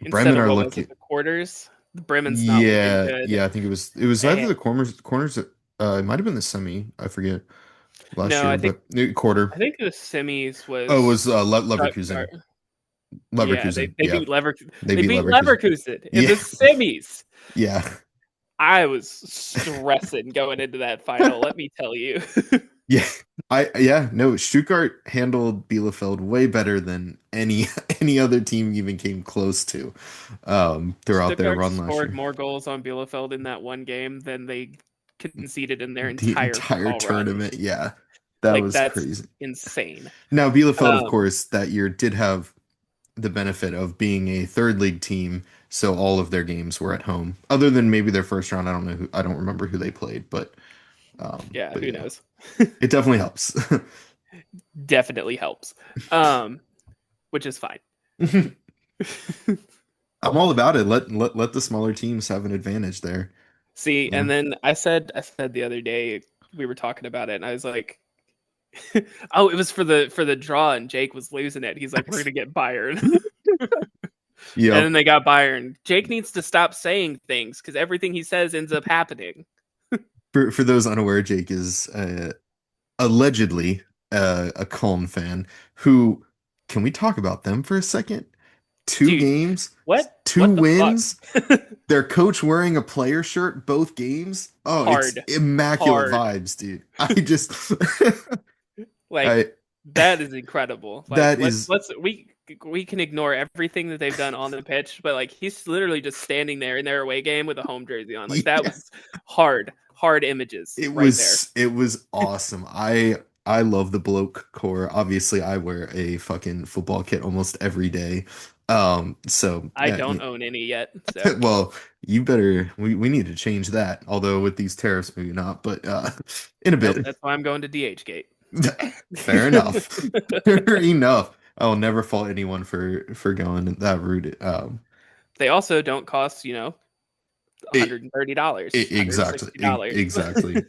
Instead Bremen of are what was it, looking. the quarters? The Bremen's not looking Yeah, good. yeah. I think it was either And the corners. It might have been the semi. I forget last no, year, but quarter. I think the semis Oh, it was was Leverkusen. Stuttgart. Yeah, Leverkusen. they Yeah, beat Leverkusen. they They beat beat Leverkusen. Leverkusen in Yeah, the semis. yeah. I was stressing going into that final, let me tell you. Yeah, yeah, no, Stuttgart handled Bielefeld way better than any any other team even came close to throughout their Stuttgart run last scored year. more goals on Bielefeld in that one game than they conceded in their The entire entire Pokal run. tournament, yeah, that Like was that's crazy. insane. Now, Bielefeld, of Um, course, that year did have the benefit of being a third league team, so all of their games were at home. Other than maybe their first round, I don't remember who they played, yeah, but who yeah, knows? it definitely helps. Definitely helps. Um, which is fine. I'm all about it. Let the smaller teams have an advantage there. See, You know? and then I said the other day we were talking about it, and I was like, "Oh, it was for the draw, and Jake was losing it." He's like, "We're gonna get Bayern," and Yep. then they got Bayern. Jake needs to stop saying things because everything he says ends up happening. For those unaware, Jake is allegedly a Köln fan who, can we talk about them for a second? Two Dude, games, two what the fuck? wins, their coach wearing a player shirt both games. Oh, it's Hard, immaculate hard. vibes, dude. I just Like I That is incredible. Like That is we can ignore everything that they've done on the pitch, but like he's literally just standing there in their away game with a home jersey on. Like that yeah. was hard images right there. It was awesome. I love the bloke core. Obviously, I wear a fucking football kit almost every day. So I yeah, don't own any yet, so well, you better we need to change that. Although with these tariffs, maybe not, but in a nope. bit. That's why I'm going to DH Gate. Fair enough. Fair enough. I will never fault anyone for going that route. They also don't cost It, $130, exactly, $160. exactly.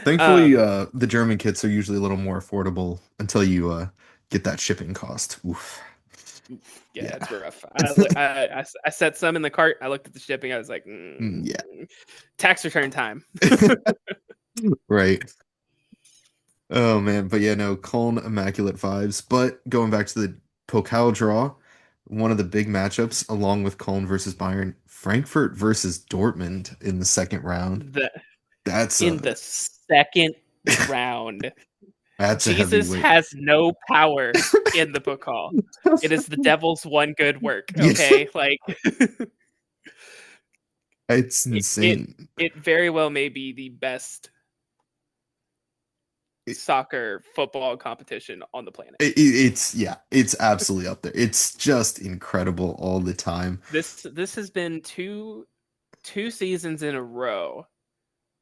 Thankfully, um, the German kits are usually a little more affordable until you get that shipping cost. Oof. yeah, Yeah. it's rough. I set some in the cart. I looked at the shipping. I was like, Yeah. tax return time. Right. Oh man, but yeah, no, Köln immaculate vibes. But going back to the Pokal draw, one of the big matchups, along with Köln versus Bayern, Frankfurt versus Dortmund in the second round. The That's in a the second round, that's a Jesus heavyweight. has no power in the Pokal. It is the devil's one good work. Yeah, Okay, like it's it, it insane. it very well may be the best It, soccer football competition on the planet. it's yeah, it's absolutely up there. It's just incredible all the time This has been two seasons in a row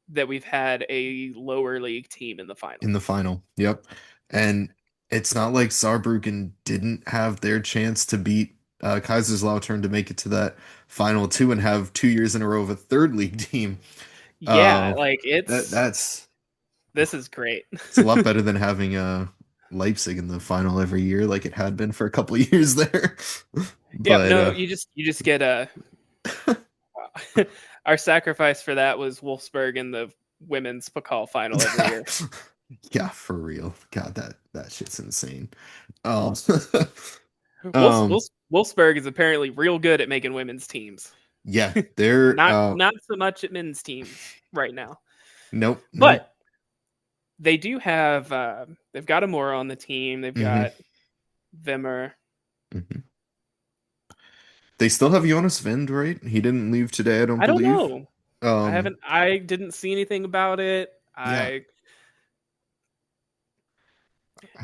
that we've had a lower league team in the final. in the final. Yep. And it's not like Saarbrücken didn't have their chance to beat Kaiserslautern to make it to that final two and have 2 years in a row of a third league team. Yeah, Uh, like that's this is great. it's a lot better than having Leipzig in the final every year, like it had been for a couple of years there. Yeah, But no, you just get a our sacrifice for that was Wolfsburg in the women's Pokal final every year. yeah, for real. God, that shit's insane. Um, um, Wolfsburg is apparently real good at making women's teams. yeah, they're Not so much at men's teams right now, nope, nope. but they do have they've got Amora on the team. They've Hmm. got Vimmer. Hmm. They still have Jonas Vind, right? He didn't leave today, I don't I don't believe. know. Um, I didn't see anything about it. yeah, I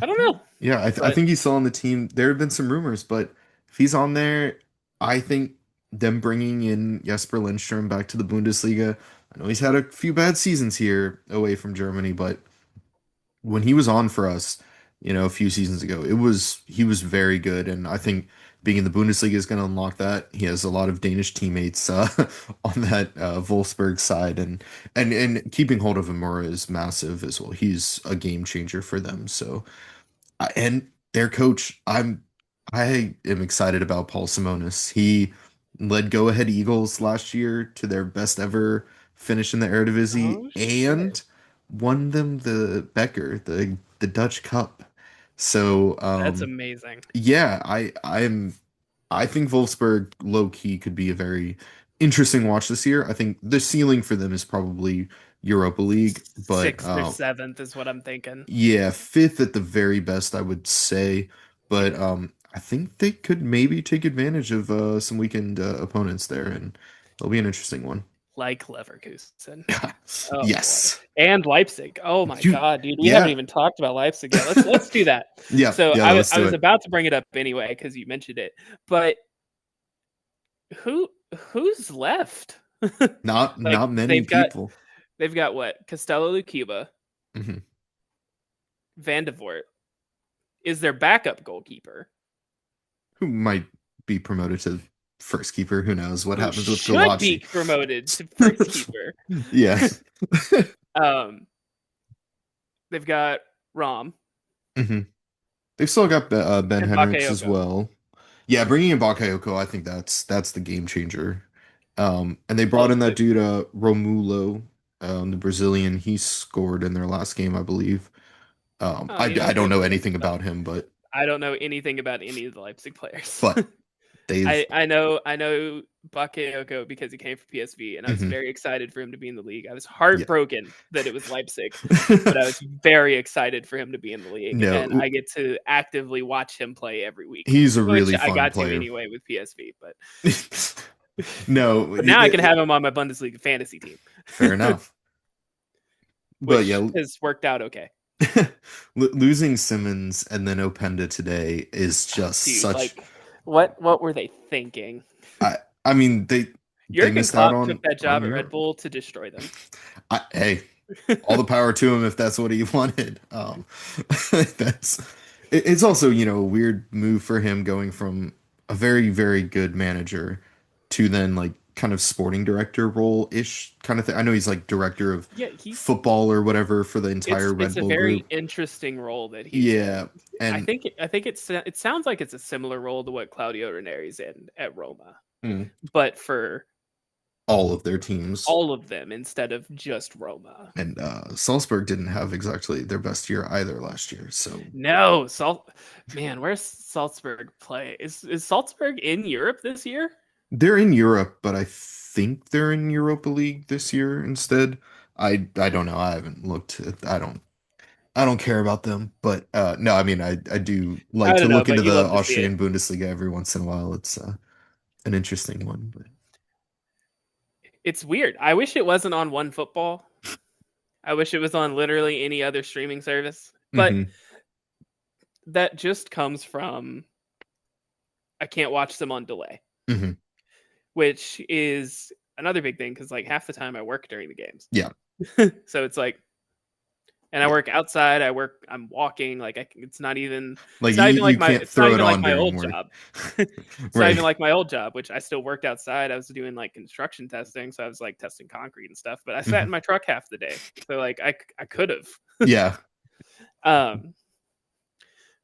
I don't think, know, yeah, I but think he's still on the team. There have been some rumors, but if he's on there, I think them bringing in Jesper Lindstrom back to the Bundesliga. I know he's had a few bad seasons here away from Germany, but when he was on for us, a few seasons ago, he was very good, and I think being in the Bundesliga is going to unlock that. He has a lot of Danish teammates on that Wolfsburg side, and keeping hold of Amora is massive as well. He's a game changer for them. So, and their coach, I am excited about Paul Simonis. He led Go Ahead Eagles last year to their best ever finish in the Eredivisie oh shit, and won them the Becker, the Dutch Cup. So, that's amazing. yeah, I think Wolfsburg low key could be a very interesting watch this year. I think the ceiling for them is probably Europa League, but Sixth or seventh is what I'm thinking. yeah, fifth at the very best, I would say. But I think they could maybe take advantage of some weekend opponents there, and it'll be an interesting one. Like Leverkusen. Oh boy. Yes. And Leipzig. Oh my You, god, dude. We haven't yeah. even talked about Leipzig yet. Let's do that. Yeah, So yeah, I let's I do was it. about to bring it up anyway because you mentioned it. But who who's left? Like Not many people. they've got what? Costello Lucuba, Hmm. Van de Voort is their backup goalkeeper, Who might be promoted to first keeper. Who knows what who happens with should be Galachi. promoted to first keeper. Yeah. um they've got Rom Hmm. They've still got Ben and Henrich as Bakayoko. well. Yeah, bringing in Bakayoko, I think that's the game changer. And they brought Well, in that dude, Romulo, the Brazilian. He scored in their last game, I believe. oh, you know I don't who? know anything about him, but I don't know anything about any of the Leipzig players. but They've I know Bakayoko because he came from PSV, and I was mhm, very excited for him to be in the league. I was yeah. heartbroken that it was Leipzig, but I was very excited for him to be in the league, and No, I get to actively watch him play every week, he's a which really I fun got to player. anyway with PSV. But No, now I can have him on my Bundesliga fantasy team, fair enough. But which yeah, has worked out okay. losing Simmons and then Openda today is just Dude, such. like, what were they thinking? I mean they Jurgen missed out Klopp took that on job at Red Europe. Bull to destroy them. Hey, all the power to him if that's what he wanted. That's it's also, a weird move for him going from a very, very good manager to then like kind of sporting director role ish kind of thing. I know he's like director of Yeah, he's football or whatever for the entire it's Red a Bull very group. interesting role that he's in. Yeah, and I think it sounds like it's a similar role to what Claudio Ranieri's in at Roma, mm, but for all of their teams. all of them instead of just Roma. And Salzburg didn't have exactly their best year either last year. So No, man, where's Salzburg play? Is Salzburg in Europe this year? they're in Europe, but I think they're in Europa League this year instead. I don't know. I haven't looked. I don't care about them. But no, I mean I do like I to don't know, look into but you the love to see it. Austrian Bundesliga every once in a while. It's an interesting one. But It's weird. I wish it wasn't on One Football. I wish it was on literally any other streaming service. But hmm that just comes from I can't watch them on delay, hmm which is another big thing because like half the time I work during the games. yeah, So it's like, and I yeah. work outside. I'm walking. Like Like you can't it's not throw it even like on my during old work, job. It's not right? even like my old job, which I still worked outside. I was doing like construction testing, so I was like testing concrete and stuff. But I sat hmm in my truck half the day, so like I could have. Yeah. Um.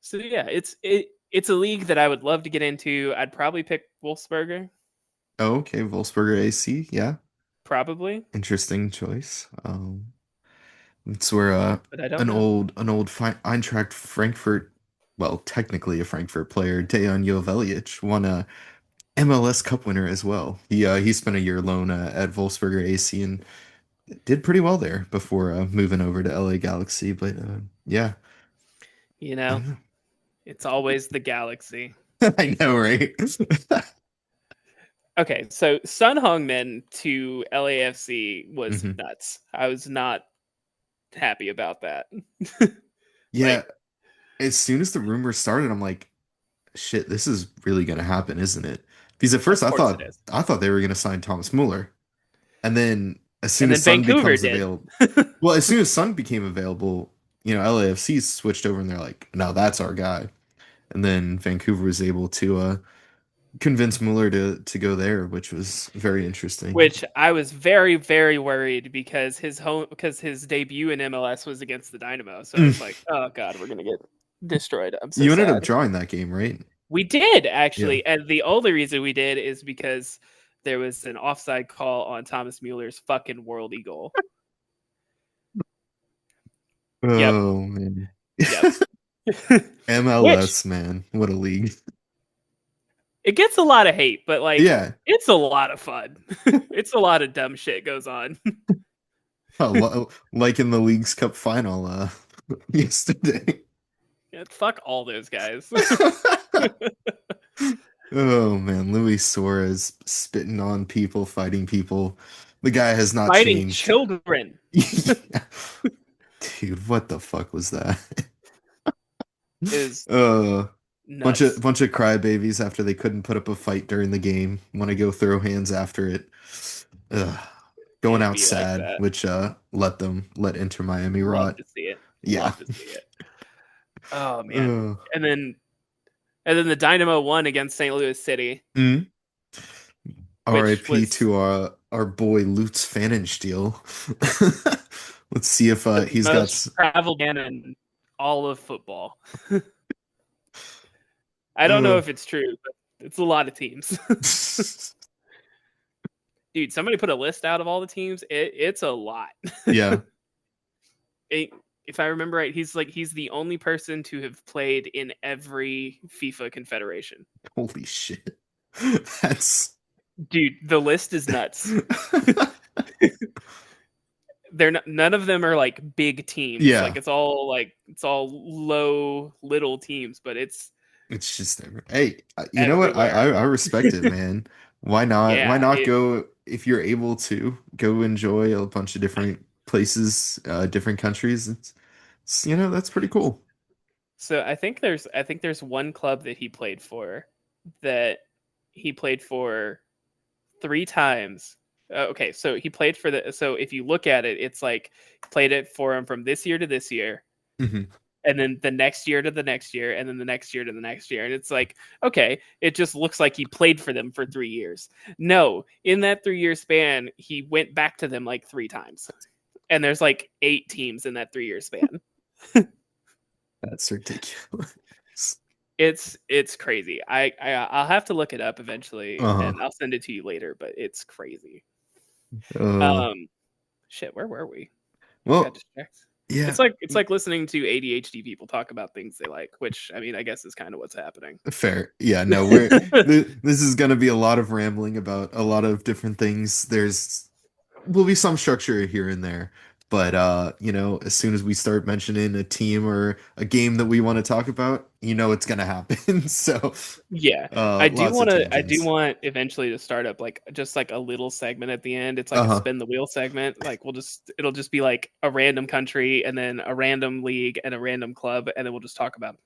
So yeah, it's a league that I would love to get into. I'd probably pick Wolfsburger, Oh, okay, Wolfsburger AC. Yeah, probably, interesting choice. It's where but I don't an know. old Eintracht Frankfurt, well, technically a Frankfurt player, Dejan Jovelic, won a MLS Cup winner as well. He spent a year loan at Wolfsburger AC and did pretty well there before moving over to LA Galaxy. But yeah, You I know, don't know. it's always the Galaxy. I know, right? Okay, so Sun Hungmin to LAFC was hmm nuts. I was not happy about that. Yeah, Like, as soon as the rumor started, I'm like, shit, this is really gonna happen, isn't it? Because at first of course it is. I thought they were gonna sign Thomas Muller. And then as soon And as then Sun Vancouver becomes did. available, well, as soon as Sun became available, LAFC switched over and they're like, no, that's our guy. And then Vancouver was able to convince Mueller to go there, which was very interesting. Which I was very, very worried because his debut in MLS was against the Dynamo. So I Mm. was like, oh god, we're gonna get destroyed. I'm so You ended up sad. drawing that game, right? We did Yeah. actually, and the only reason we did is because there was an offside call on Thomas Mueller's fucking worldy goal. Yep, Oh man. yep. Which MLS, man. What a league. it gets a lot of hate, but like Yeah. it's a lot of fun. It's a lot of dumb shit goes on. Like in the League's Cup final yesterday. Yeah, fuck all those guys. Oh man, Luis Suarez spitting on people, fighting people. The guy has not Fighting changed. children Dude, what the fuck was that? is Uh, nuts. bunch of crybabies after they couldn't put up a fight during the game. Want to go throw hands after it. Ugh. Going Can't out be like sad, that. which let Inter Miami Love rot. to see it. Yeah. Love to see it. Oh man. Uh, And then the Dynamo won against St. Louis City, mm. which RIP was to our boy Lutz Pfannenstiel. Let's see if the he's got. most traveled man in all of football. I don't know Uh, if it's true, but it's a lot of teams. Dude, somebody put a list out of all the teams. It's a lot. yeah, It, if I remember right, he's the only person to have played in every FIFA confederation. holy shit. That's Dude, the list is nuts. They're not, none of them are like big teams. yeah. It's all low little teams, but it's It's just hey, you know what? everywhere. I respect it, man. Why not? Why Yeah, not go if you're able to go enjoy a bunch of different places, different countries? It's that's pretty cool. so I think there's one club that he played for that he played for three times. Okay, so he played for the. So if you look at it, it's like played it for him from this year to this year, Hmm. and then the next year to the next year, and then the next year to the next year. And it's like, okay, it just looks like he played for them for 3 years. No, in that 3 year span, he went back to them like three times. And there's like 8 teams in that 3 year span. That's ridiculous. It's crazy. I'll have to look it up eventually, Uh-huh. and I'll send it to you later. But it's crazy. Uh, Um, shit, where were we? I got well, distracted. yeah, It's like listening to ADHD people talk about things they like, which I mean, I guess is kind of what's happening. fair. Yeah, no, this is gonna be a lot of rambling about a lot of different things. There's will be some structure here and there. But as soon as we start mentioning a team or a game that we want to talk about, it's gonna happen. So, Yeah, lots of I do tangents. want eventually to start up like just like a little segment at the end. It's like a Uh-huh. spin the wheel segment. Like it'll just be like a random country and then a random league and a random club, and then we'll just talk about.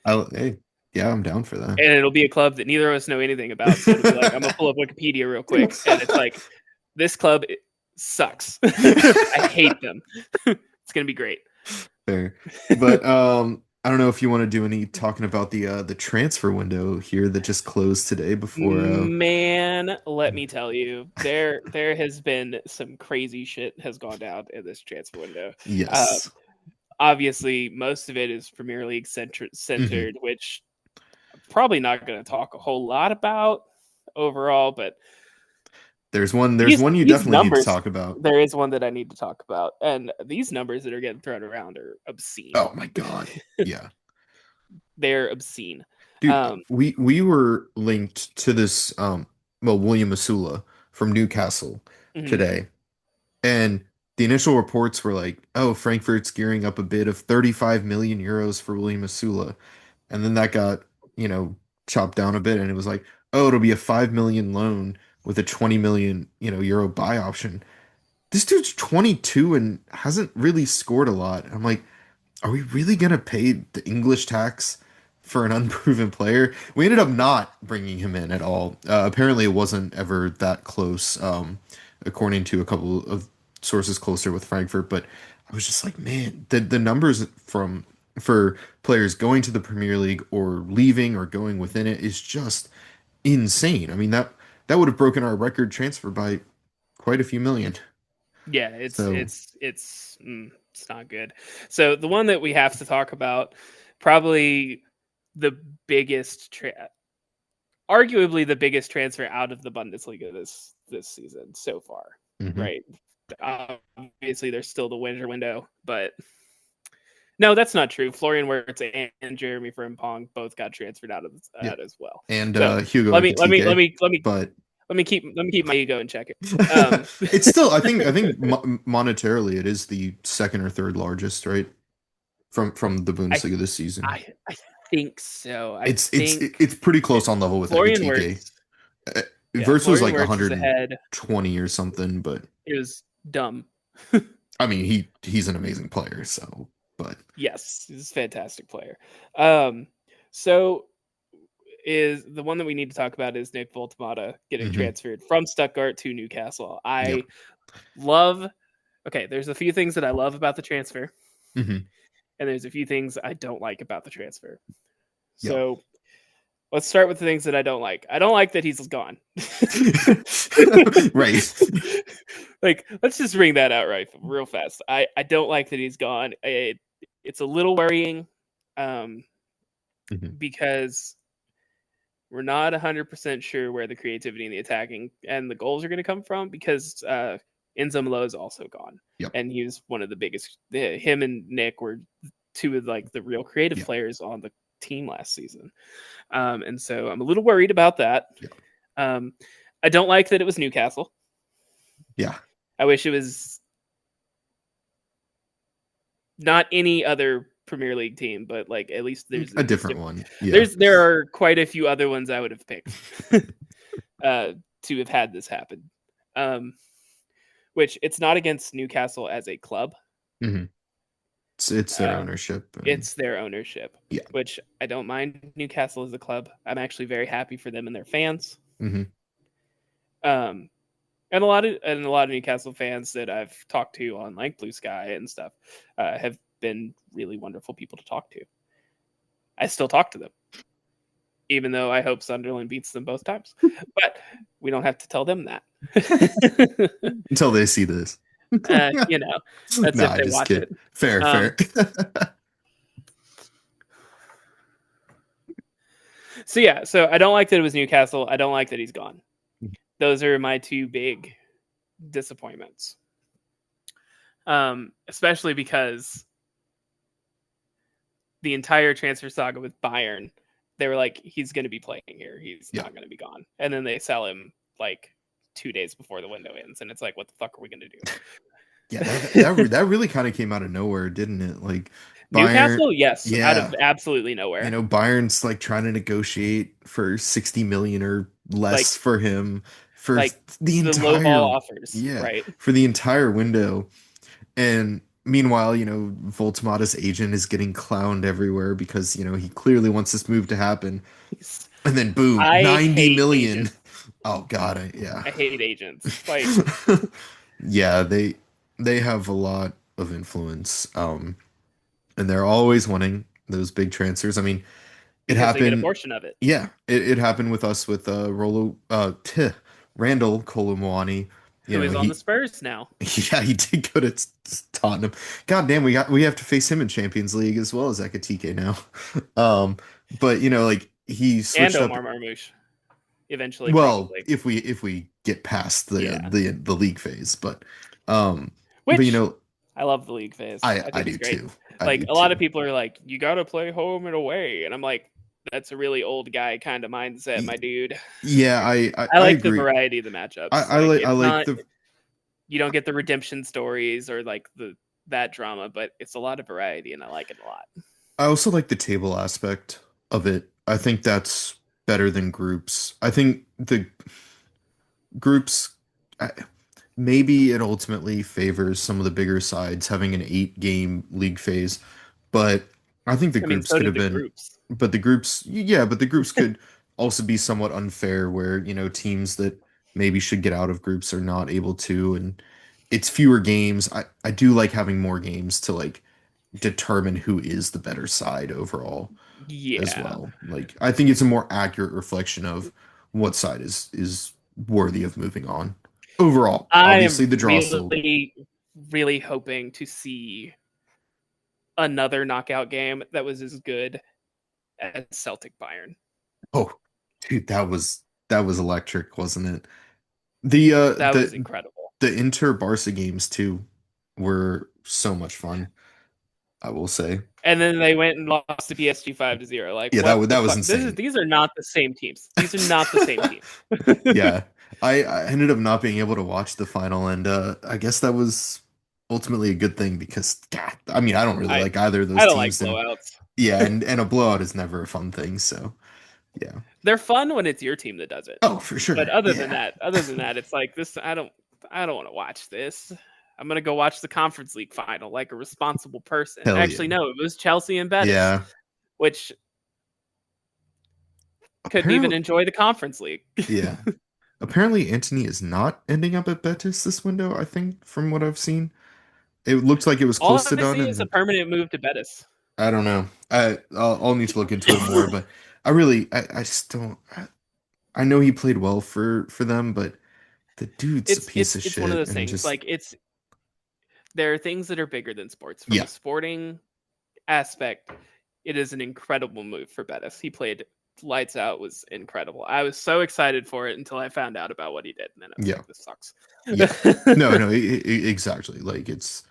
Hey, yeah, I'm down for that. And it'll be a club that neither of us know anything about. So it'll be like, I'm gonna pull up Wikipedia real quick, and it's like, this club sucks. I hate them. It's gonna be great. Fair. But I don't know if you want to do any talking about the transfer window here that just closed today before Man, let me tell you, there has been some crazy shit has gone down in this transfer window. Uh, yes. Obviously, most of it is Premier League Hmm. centered, which I'm probably not going to talk a whole lot about overall, but There's these one you these definitely need to numbers, talk about. there is one that I need to talk about, and these numbers that are getting thrown around are obscene. Oh my God. Yeah. They're obscene. Dude, Um, we were linked to this William Masula from Newcastle mhm. today. And the initial reports were like, oh, Frankfurt's gearing up a bid of 35 million euros for William Masula. And then that got, chopped down a bit and it was like, oh, it'll be a 5 million loan with a 20 million, euro buy option. This dude's 22 and hasn't really scored a lot. I'm like, are we really gonna pay the English tax for an unproven player? We ended up not bringing him in at all. Apparently, it wasn't ever that close, according to a couple of sources closer with Frankfurt. But I was just like, man, the numbers for players going to the Premier League or leaving or going within it is just insane. I mean that would have broken our record transfer by quite a few million. Yeah, So, it's not good. So the one that we have to talk about, probably the biggest, arguably the biggest transfer out of the Bundesliga this season so far, mhm. right? Obviously, there's still the winter window, but no, that's not true. Florian Wirtz and Jeremy Frimpong both got transferred Yeah, out as well. and So Hugo let me let me let Ekitike, me let me but let me keep my ego in check. Um, it's still I think monetarily it is the second or third largest, right? From the I Bundesliga this season. I think so. I It's think it's pretty close on level with Florian Ekitike. Wirtz. Yeah, Verse was Florian like Wirtz is ahead. 120 or something, but It was dumb. I mean he's an amazing player, so but Yes, he's a fantastic player. Um, so is the one that we need to talk about is Nick Voltemata getting hmm transferred from Stuttgart to Newcastle. yep. I love. Okay, there's a few things that I love about the transfer, Hmm. and there's a few things I don't like about the transfer. Yep. So let's start with the things that I don't like. I don't like that he's gone. Right. Like, let's just bring that out right real fast. I don't like that he's gone. It's a little worrying, um, Hmm. because we're not 100% sure where the creativity and the attacking and the goals are going to come from, because Enzo Malo is also gone. Yep. And he was one of the biggest. Him and Nick were two of like the real creative Yeah. players on the team last season. And so I'm a little worried about that. Yeah. Um, I don't like that it was Newcastle. Yeah. I wish it was not any other Premier League team, but like at least A different one. Yeah. there are quite a few other ones I would have picked to have had this happen. Um, which it's not against Newcastle as a club. Hmm. It's their ownership. And It's their ownership, yeah. which I don't mind Newcastle as a club. I'm actually very happy for them and their fans. Hmm. Um, and a lot of Newcastle fans that I've talked to on like Blue Sky and stuff have been really wonderful people to talk to. I still talk to them, even though I hope Sunderland beats them both times. But we don't have to tell them that. Until they see this. You know, that's if Nah, they just watch kid. it. Fair, Um, fair. so yeah, so I don't like that it was Newcastle. I don't like that he's gone. Those are my two big disappointments. Especially because the entire transfer saga with Bayern, they were like, he's going to be playing here. He's Yeah. not going to be gone. And then they sell him like 2 days before the window ends. And it's like, what the fuck are we going to do? Yeah, that really kind of came out of nowhere, didn't it? Like Bayern, Newcastle, yes, out of yeah. absolutely nowhere. Bayern's like trying to negotiate for 60 million or less Like, for him for like the the low ball entire, offers, yeah, right? for the entire window. And meanwhile, Voltmata's agent is getting clowned everywhere because, he clearly wants this move to happen. And then boom, I 90 hate million. agents. Oh God, yeah. I hate agents. Like, Yeah, they have a lot of influence. And they're always wanting those big transfers. I mean, it because they get a happened. portion of it. Yeah, it happened with us with Randall Colomwani. Who is on the He Spurs now? yeah, he did go to Tottenham. God damn, we have to face him in Champions League as well as Ekatike now. But like he And switched up. Omar Marmoush. Eventually, Well, probably. if we get past the Yeah. the league phase, um, but Which I love the league phase. I I think it's do great. too. I Like do a lot of too. people are like, you got to play home and away, and I'm like, that's a really old guy kind of mindset, my dude. Yeah, I I like the agree. variety of the matchups. Like I it's like not the you don't get the redemption stories or like that drama, but it's a lot of variety, and I like it a lot. I also like the table aspect of it. I think that's better than groups. I think the groups, maybe it ultimately favors some of the bigger sides having an 8 game league phase, but I think the I mean, groups so could did have the been, groups. but the groups, yeah, but the groups could also be somewhat unfair where, teams that maybe should get out of groups are not able to, and it's fewer games. I do like having more games to like determine who is the better side overall as Yeah, well. Like I think it's a more accurate reflection of what side is worthy of moving on. Overall, I obviously am the draw still. really, really hoping to see another knockout game that was as good as Celtic Bayern. Oh, dude, that was electric, wasn't it? The That was incredible. the Inter Barca games too were so much fun, I will say. And then they went and lost to PSG 5-0. Like, Yeah, what the that was fuck? insane. These are not the same teams. These are not the same teams. Yeah. I ended up not being able to watch the final, and I guess that was ultimately a good thing because God, I mean, I don't really I like either of I those don't like teams, and blowouts. yeah, and a blowout is never a fun thing, so yeah. They're fun when it's your team that does it. Oh, for But sure. Yeah. other than that, it's like this. I don't want to watch this. I'm gonna go watch the Conference League final like a responsible person. Hell Actually, yeah. no, it was Chelsea and Betis, Yeah. which couldn't even Apparently, enjoy the Conference League. yeah. Apparently Anthony is not ending up at Betis this window, I think, from what I've seen. It looked like it was All close to I done, see and is a then permanent move to Betis. I don't know. I'll need to look into it more, but I just don't. I know he played well for them, but the dude's a It's piece it's of it's one of shit, those and things. just Like there are things that are bigger than sports. From a yeah, sporting aspect, it is an incredible move for Betis. He played lights out, was incredible. I was so excited for it until I found out about what he did, and then I was yeah, like, "This sucks." yeah. No, no, exactly. Like it's.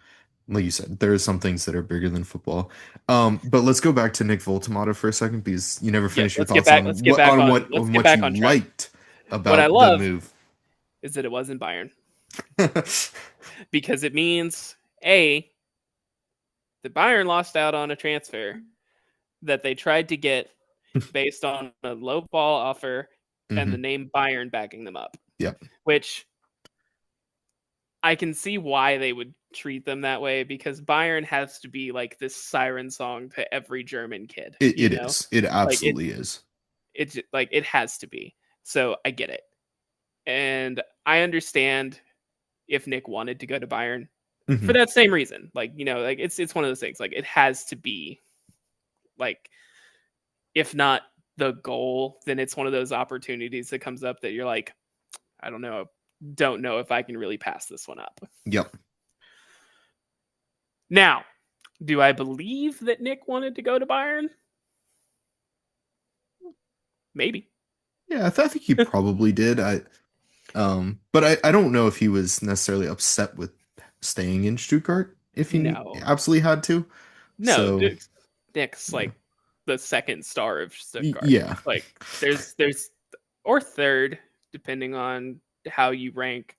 like you said, there are some things that are bigger than football. But let's go back to Nick Voltemata for a second because you never Yep, finished your thoughts let's get back let's on get what back you on track. liked What I about the love move. is that it wasn't Bayern because it means A, that Bayern lost out on a transfer that they tried to get based on a low ball offer and the Hmm. name Bayern backing them up, Yep. which I can see why they would treat them that way because Bayern has to be like this siren song to every German kid, It is. It Like absolutely is. it's like it has to be. So I get it. And I understand if Nick wanted to go to Bayern for Hmm. that same reason. Like, like it's one of those things. Like it has to be like if not the goal, then it's one of those opportunities that comes up that you're like, I don't know if I can really pass this one up. Yep. Now, do I believe that Nick wanted to go to Bayern? Maybe. Yeah, I think he probably did. But I don't know if he was necessarily upset with staying in Stuttgart if he No. absolutely had to. No, So, Nick's yeah. like the second star of Stuttgart. Yeah. Like there's or third, depending on how you rank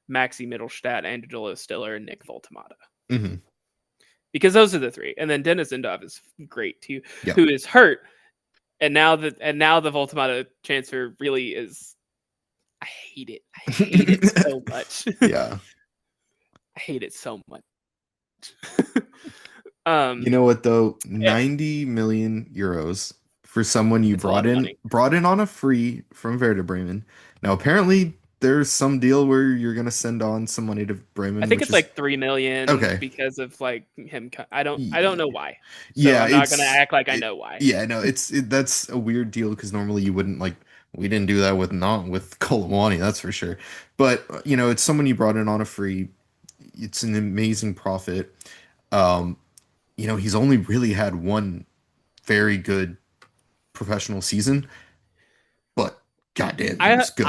Maxi Mittelstadt, Angelo Stiller, and Nick Voltemata. Hmm. Because those are the three. And then Dennis Indov is great too, Yep. who is hurt. And now the Voltemata transfer really is I hate it. I hate it so much. Yeah. I hate it so much. You um know what though? eh, 90 million euros for someone you it's a lot of money. brought in on a free from Werder Bremen. Now apparently there's some deal where you're gonna send on some money to I Bremen, think which it's is like 3 million okay. because of like him. I don't know Y- why, so Yeah, I'm not gonna act like I know why. yeah, no, that's a weird deal because normally you wouldn't like we didn't do that with not with Kolomwani, that's for sure. But it's someone you brought in on a free. It's an amazing profit. Um, he's only really had one very good professional season, but goddamn, he I was good.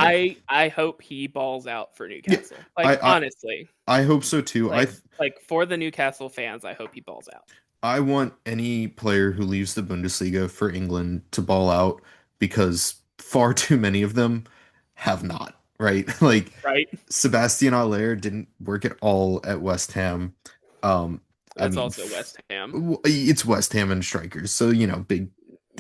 I hope he balls out for Yeah, Newcastle. I Like I, honestly, I hope so too. like for the Newcastle fans, I hope he balls out. I want any player who leaves the Bundesliga for England to ball out because far too many of them have not, right? Like Right? Sebastian Aller didn't work at all at West Ham. Um, I That's mean, also West Ham. it's West Ham and strikers, so big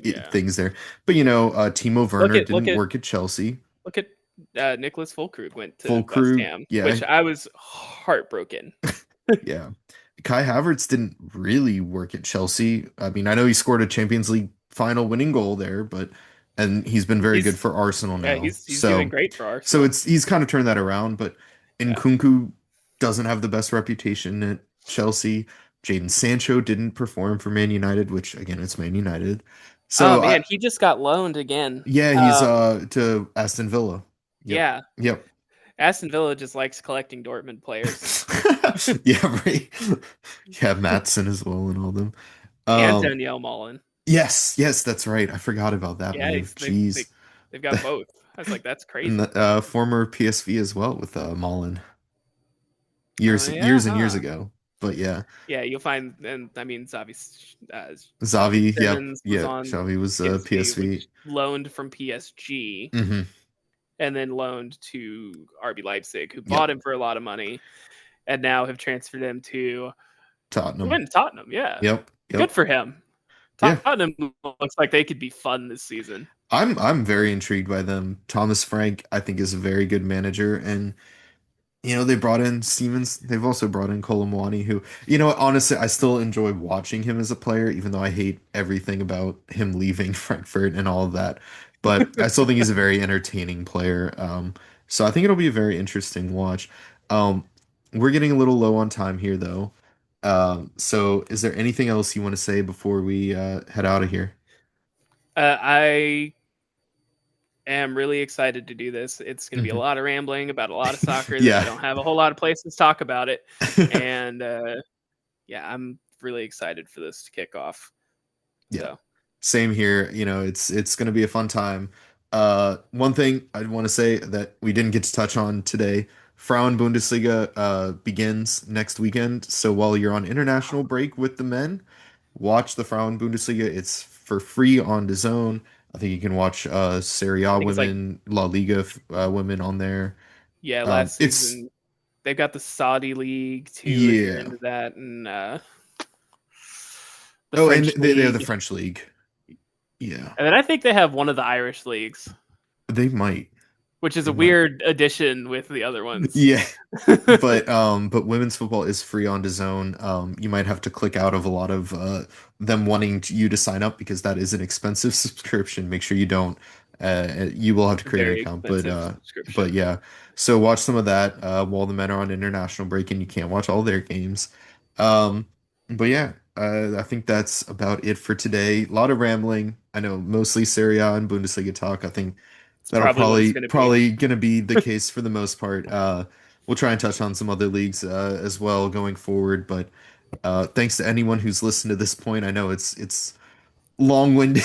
Yeah. things there. But Timo Look Werner at didn't work at Chelsea. look at Nicholas Fulkrug went Full to West crew, Ham, yeah, which I was heartbroken. yeah. Kai Havertz didn't really work at Chelsea. I mean, I know he scored a Champions League final winning goal there, but and he's been very good He's for Arsenal yeah, now. he's doing great for Arsenal. It's he's kind of turned that around, but Yeah. Nkunku doesn't have the best reputation at Chelsea. Jadon Sancho didn't perform for Man United, which again, it's Man United. Oh So man, he just got loaned again. yeah, he's to Aston Villa. Yep. Yeah, Yep. Aston Villa just likes collecting Dortmund players. Yeah, right. Yeah, Matson as well and all them. And Um, Danielle Mullen. yes, that's right. I forgot about that Yeah, move. Jeez. they've got both. I was like, that's And crazy. the former PSV as well with Mullen Oh yeah, years and years huh? ago. But yeah, Yeah, you'll find, and I mean, Xavi Xavi, yep, Simmons was yeah, on Xavi was PSV, PSV. which loaned from PSG Hmm. and then loaned to RB Leipzig, who Yep, bought him for a lot of money, and now have transferred him to he Tottenham. went to Tottenham. Yeah, Yep, good yep, for him. yeah. Tottenham looks like they could be fun this season. I'm very intrigued by them. Thomas Frank, I think, is a very good manager, and they brought in Siemens. They've also brought in Colomwani, who, honestly, I still enjoy watching him as a player, even though I hate everything about him leaving Frankfurt and all of that. But I still think he's a very entertaining player. So I think it'll be a very interesting watch. Um, we're getting a little low on time here, though. So is there anything else you want to say before we head out of here? I am really excited to do this. It's going to be a Mhm. lot of rambling about a lot of soccer that I Yeah. don't have a whole lot of places to talk about it, and yeah, I'm really excited for this to kick off. Yeah. So Same here. It's going to be a fun time. One thing I'd want to say that we didn't get to touch on today Frauen Bundesliga begins next weekend. So while you're on international break with the men, watch the Frauen Bundesliga. It's for free on DAZN. I think you can watch Serie I A think it's like, women, La Liga women on there. yeah, last It's season they've got the Saudi league too, if you're yeah. into that, and the Oh, and French they have the league, French league. Yeah, and then I think they have one of the Irish leagues, they might. which is They a might. weird addition with the other ones. Yeah. But women's football is free on DAZN. You might have to click out of a lot of them wanting you to sign up because that is an expensive subscription. Make sure you don't. You will have to A create an very account, expensive but subscription. yeah. So watch some of that while the men are on international break and you can't watch all their games. Um, but yeah, I think that's about it for today. A lot of rambling. I know mostly Serie A and Bundesliga talk. I think It's that'll probably what it's probably going to be. probably gonna be the case for the most part. We'll try and touch on some other leagues as well going forward. But thanks to anyone who's listened to this point. I know it's long-winded,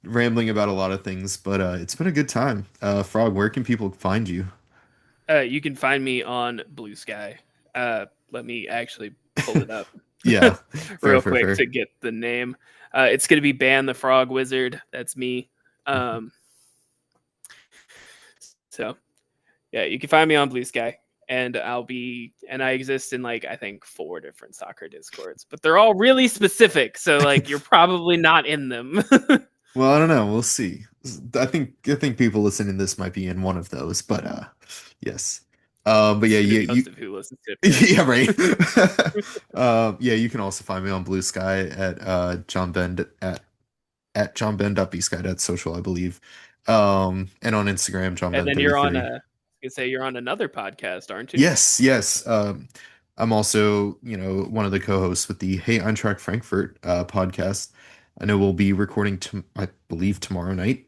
rambling about a lot of things, but it's been a good time. Frog, where can people find you? You can find me on Blue Sky. Let me actually pull it up Yeah, fair, real fair, quick fair. to get the name. It's going to be Ban the Frog Wizard. That's me. Um, so yeah, you can find me on Blue Sky, and I exist in like I think four different soccer discords, but they're all really specific. So like you're probably not in them. Well, I don't know. We'll see. I think people listening to this might be in one of those, but yes. But yeah, It's going to be you most of who listens to it first. yeah, right. Yeah, you can also find me on Blue Sky at John Bend at John Bend.bsky. That's social, I believe. And on Instagram, John And Bend then you're on 33. a. You say you're on another podcast, aren't you? Yes, yes. I'm also, one of the co-hosts with the Hey Eintracht Frankfurt podcast. I know we'll be recording I believe tomorrow night,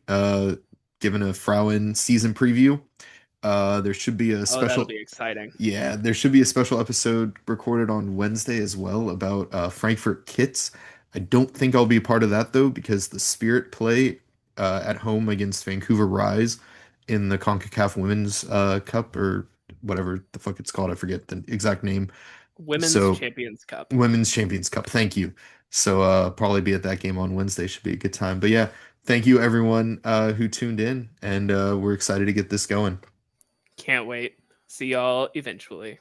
given a Frauen season preview. There should be a Oh, that'll special be exciting. Yeah, there should be a special episode recorded on Wednesday as well about Frankfurt Kits. I don't think I'll be a part of that though because the Spirit play at home against Vancouver Rise in the CONCACAF Women's Cup or whatever the fuck it's called. I forget the exact name. Women's So Champions Cup. Women's Champions Cup. Thank you. So probably be at that game on Wednesday. Should be a good time. But yeah, thank you everyone who tuned in, and we're excited to get this going. Can't wait. See y'all eventually.